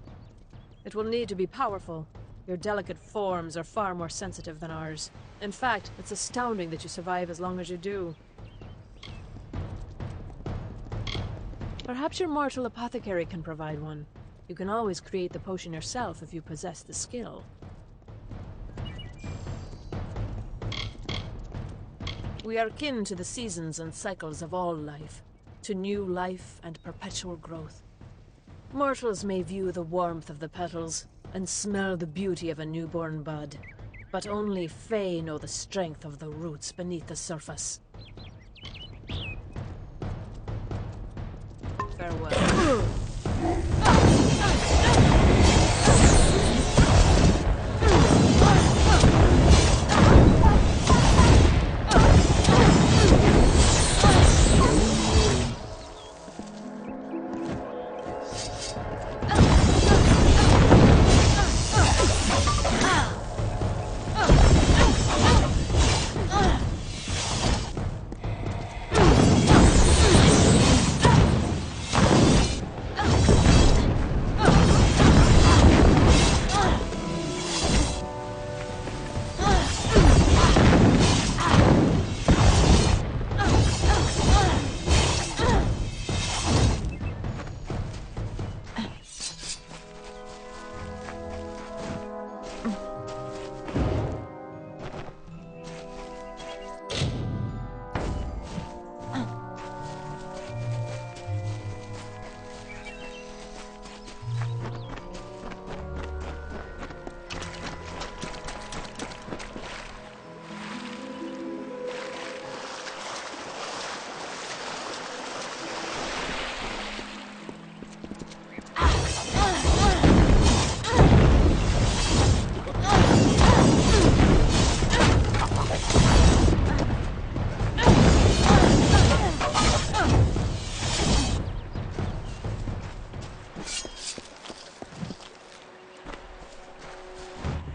It will need to be powerful. Your delicate forms are far more sensitive than ours. In fact, it's astounding that you survive as long as you do. Perhaps your mortal apothecary can provide one. You can always create the potion yourself if you possess the skill. We are kin to the seasons and cycles of all life, to new life and perpetual growth. Mortals may view the warmth of the petals and smell the beauty of a newborn bud, but only Fae know the strength of the roots beneath the surface. Farewell.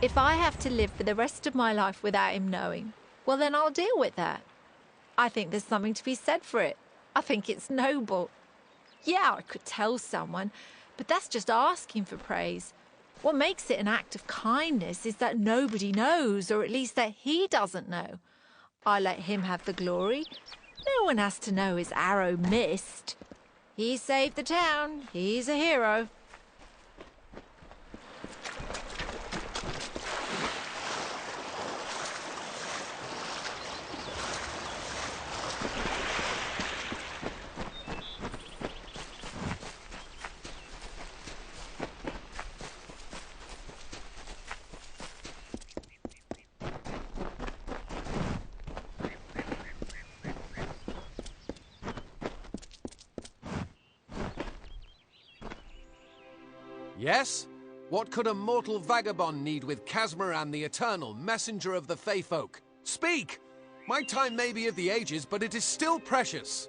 If I have to live for the rest of my life without him knowing, well then I'll deal with that. I think there's something to be said for it. I think it's noble. Yeah, I could tell someone, but that's just asking for praise. What makes it an act of kindness is that nobody knows, or at least that he doesn't know. I let him have the glory. No one has to know his arrow missed. He saved the town. He's a hero. Yes? What could a mortal vagabond need with Casmaran the Eternal, messenger of the Fae folk? Speak! My time may be of the ages, but it is still precious.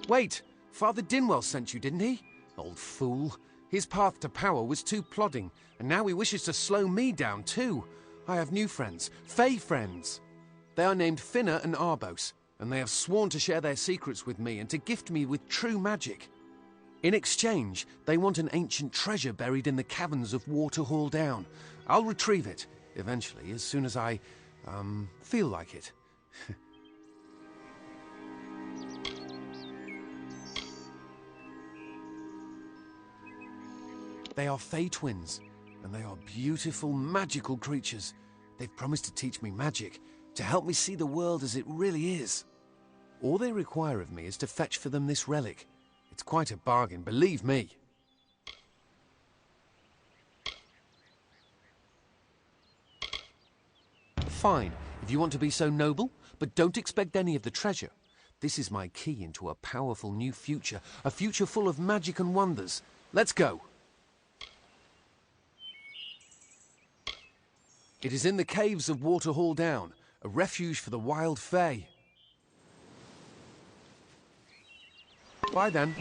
Wait, Father Dinwell sent you, didn't he? Old fool. His path to power was too plodding, and now he wishes to slow me down too. I have new friends, Fae friends. They are named Finna and Arbos, and they have sworn to share their secrets with me and to gift me with true magic. In exchange, they want an ancient treasure buried in the caverns of Waterhall Down. I'll retrieve it, eventually, as soon as I, feel like it. They are Fey twins, and they are beautiful, magical creatures. They've promised to teach me magic, to help me see the world as it really is. All they require of me is to fetch for them this relic. It's quite a bargain, believe me. Fine, if you want to be so noble, but don't expect any of the treasure. This is my key into a powerful new future, a future full of magic and wonders. Let's go. It is in the caves of Waterhall Down, a refuge for the wild fae. Bye then.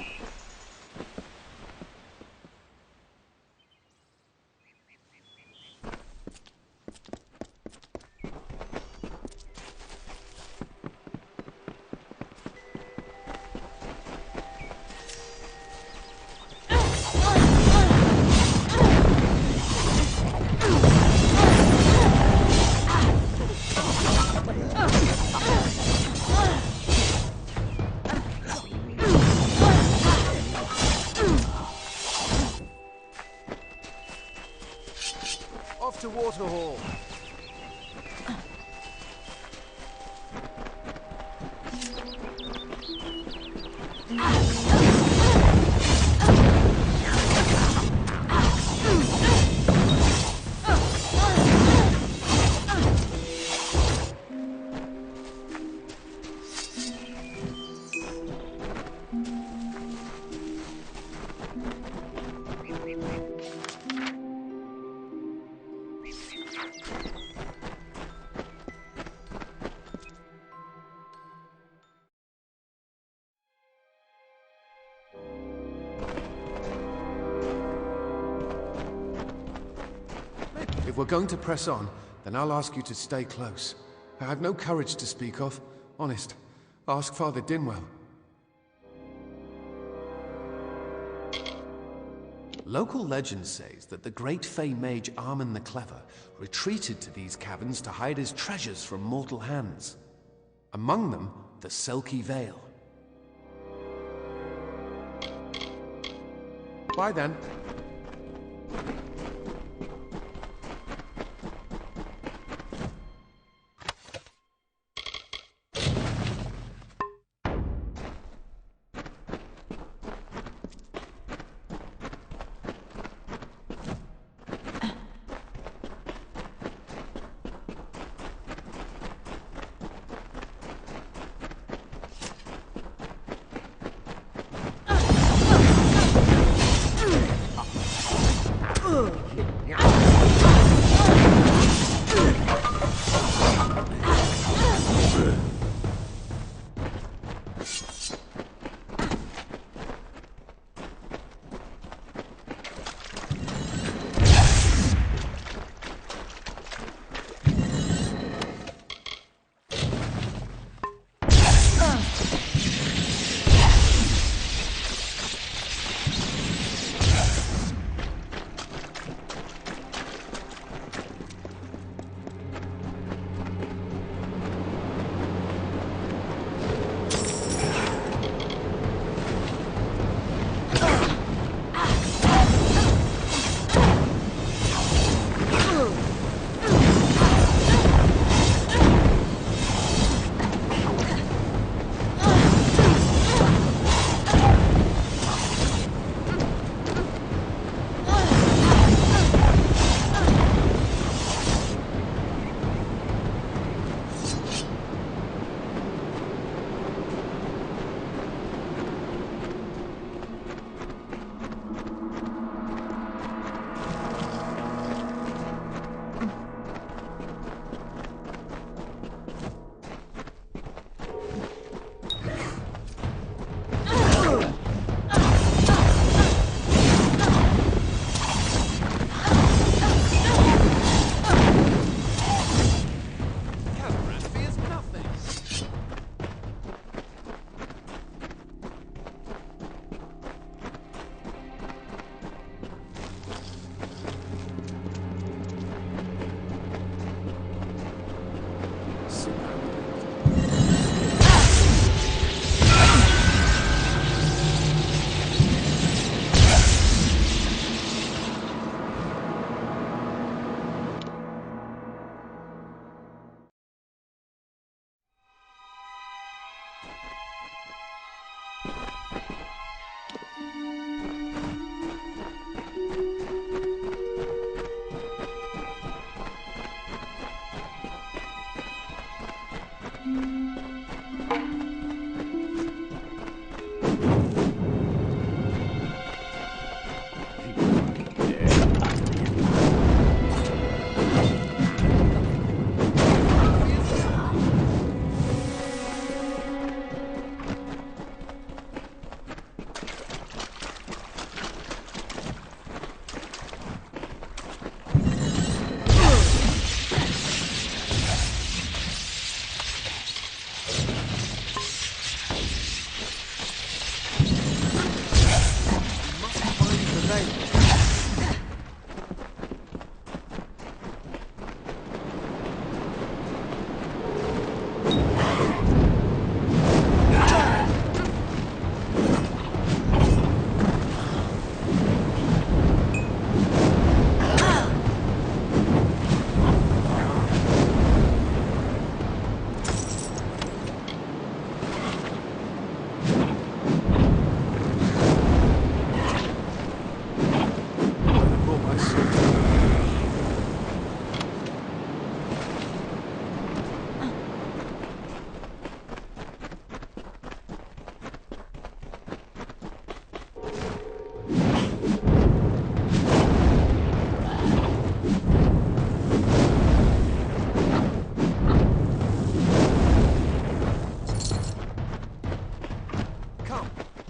Off to Waterhall. If we're going to press on, then I'll ask you to stay close. I have no courage to speak of. Honest. Ask Father Dinwell. Local legend says that the great Fey mage Armin the Clever retreated to these caverns to hide his treasures from mortal hands. Among them, the Selkie Vale. Bye then.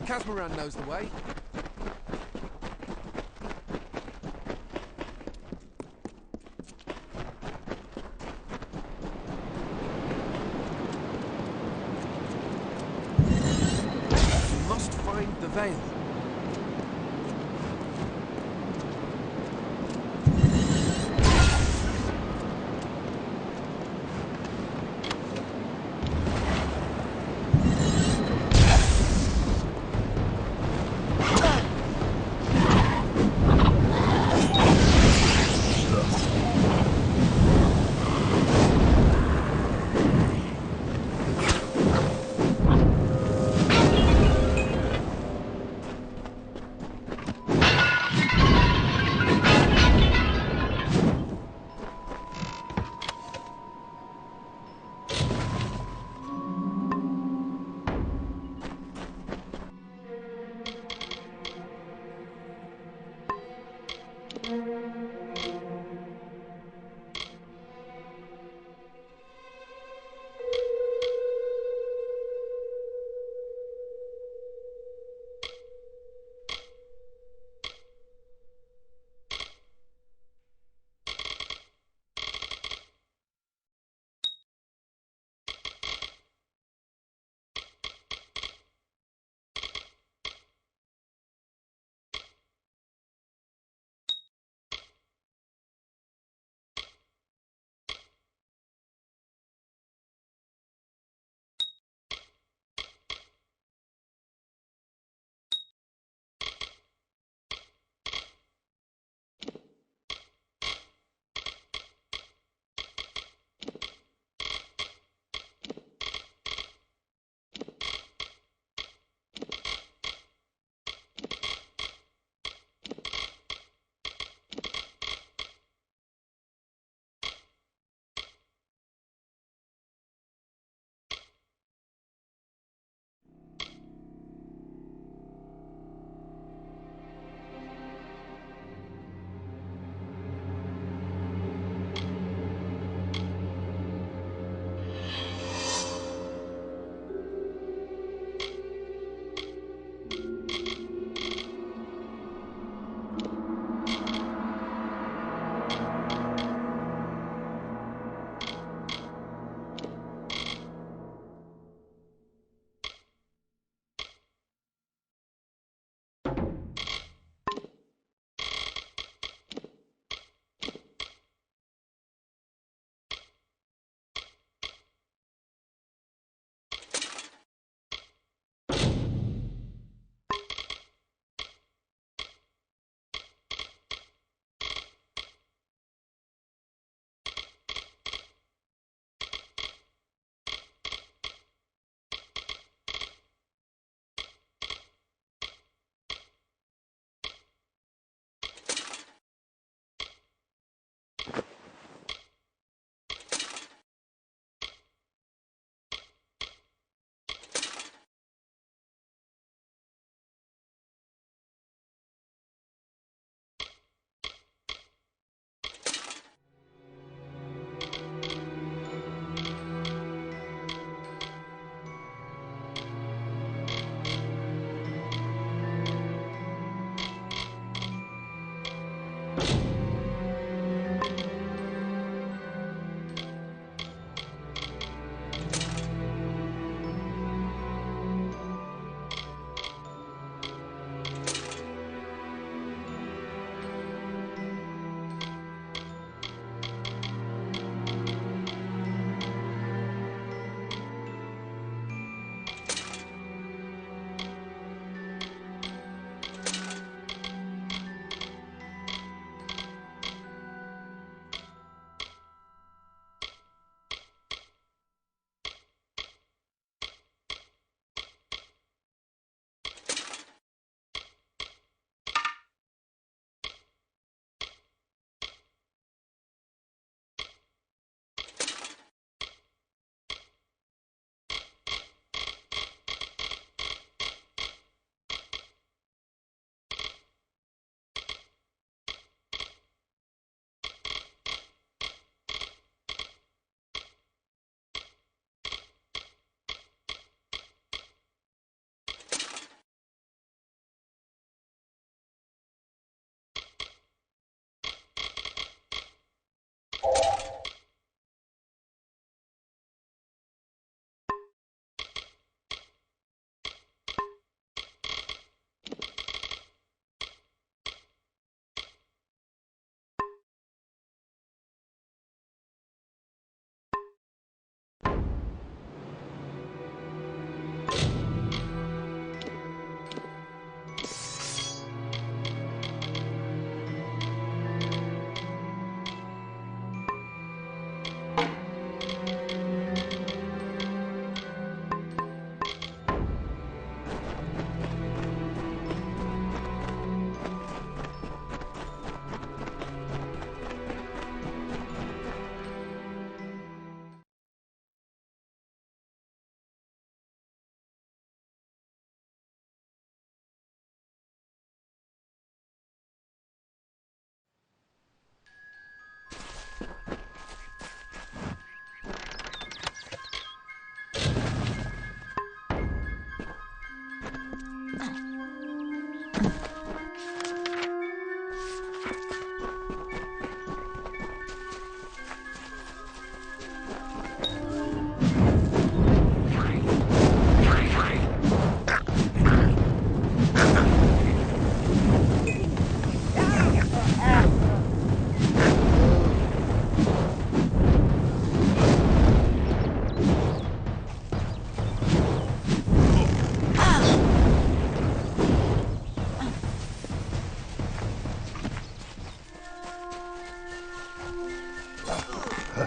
Casmaran knows the way. We must find the veil.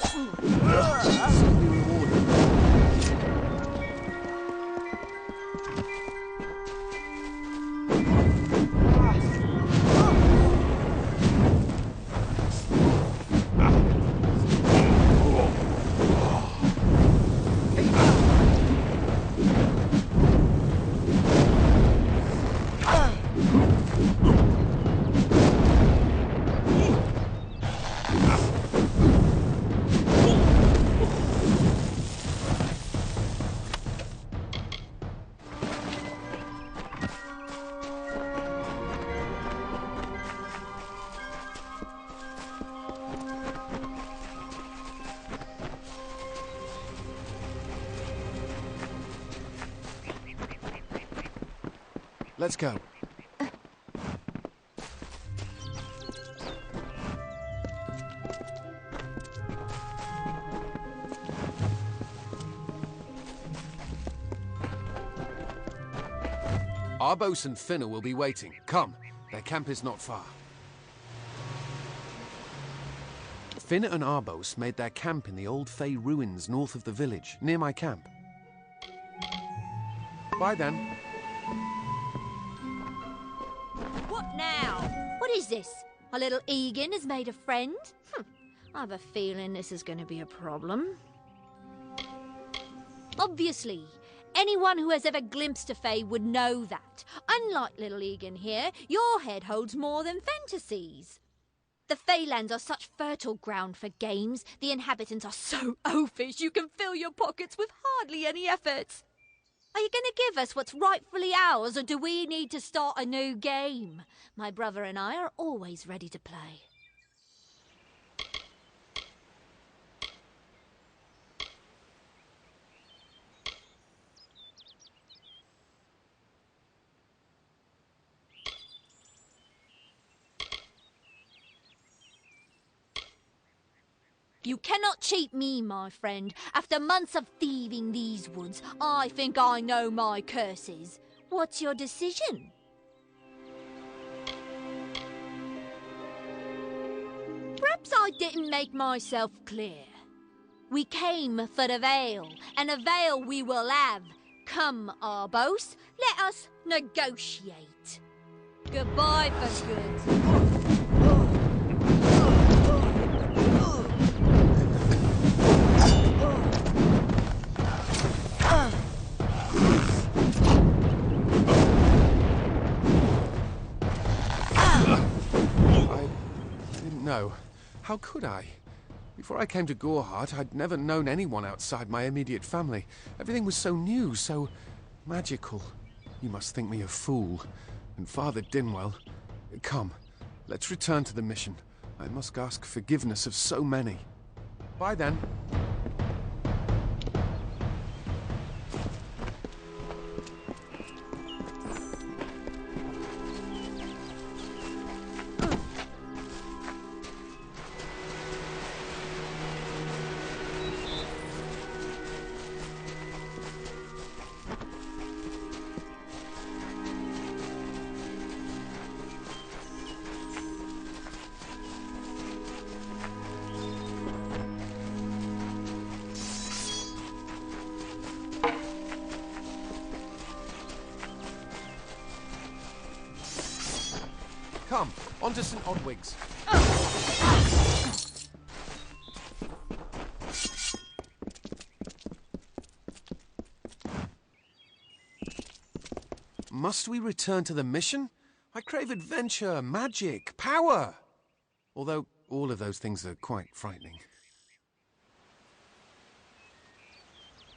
Certainly rewarding. Let's go. Arbos and Finna will be waiting. Come, their camp is not far. Finna and Arbos made their camp in the old Fey ruins north of the village, near my camp. Bye then. What now? What is this? Our little Egan has made a friend? I have a feeling this is going to be a problem. Obviously, anyone who has ever glimpsed a Fae would know that. Unlike little Egan here, your head holds more than fantasies. The Feylands are such fertile ground for games. The inhabitants are so oafish you can fill your pockets with hardly any effort. Are you going to give us what's rightfully ours, or do we need to start a new game? My brother and I are always ready to play. You cannot cheat me, my friend. After months of thieving these woods, I think I know my curses. What's your decision? Perhaps I didn't make myself clear. We came for the veil, and a veil we will have. Come, Arbos, let us negotiate. Goodbye for good. No. How could I? Before I came to Gorehart, I'd never known anyone outside my immediate family. Everything was so new, so magical. You must think me a fool. And Father Dinwell... Come, let's return to the mission. I must ask forgiveness of so many. Bye then. Come, on to St. Odwig's. Must we return to the mission? I crave adventure, magic, power. Although all of those things are quite frightening.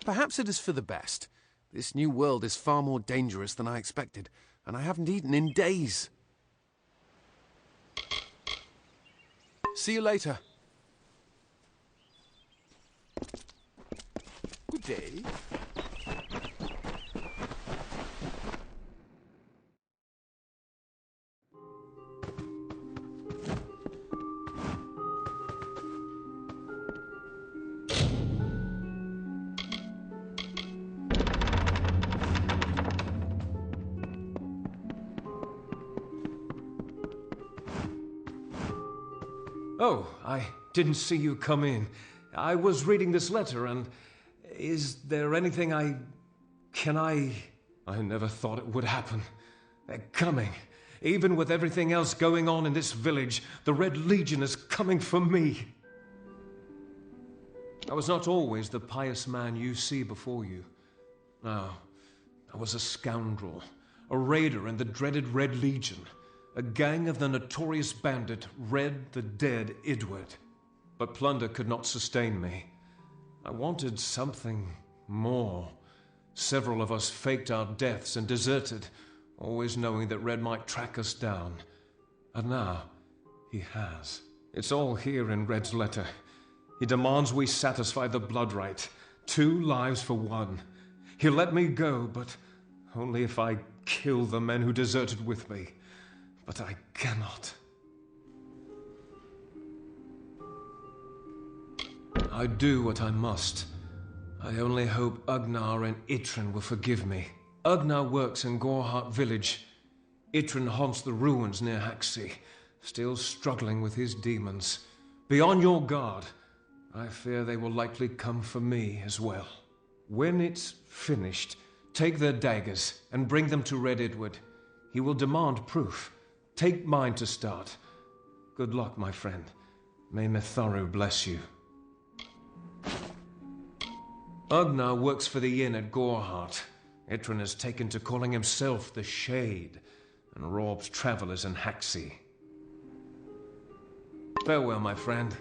Perhaps it is for the best. This new world is far more dangerous than I expected, and I haven't eaten in days. See you later. Good day. Oh, I didn't see you come in. I was reading this letter, and is there anything I never thought it would happen. They're coming. Even with everything else going on in this village, the Red Legion is coming for me. I was not always the pious man you see before you. No, I was a scoundrel, a raider in the dreaded Red Legion, a gang of the notorious bandit Red the Dead Edward. But plunder could not sustain me. I wanted something more. Several of us faked our deaths and deserted, always knowing that Red might track us down. And now, he has. It's all here in Red's letter. He demands we satisfy the blood rite. 2 lives for 1. He'll let me go, but only if I kill the men who deserted with me. But I cannot. I do what I must. I only hope Ugnar and Itrin will forgive me. Ugnar works in Gorhart village. Itrin haunts the ruins near Haxi, still struggling with his demons. Be on your guard. I fear they will likely come for me as well. When it's finished, take their daggers and bring them to Red Edward. He will demand proof. Take mine to start. Good luck, my friend. May Mitharu bless you. Ugnar works for the inn at Gorhart. Itrin has taken to calling himself the Shade, and robs travelers in Haxi. Farewell, my friend.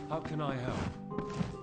How can I help?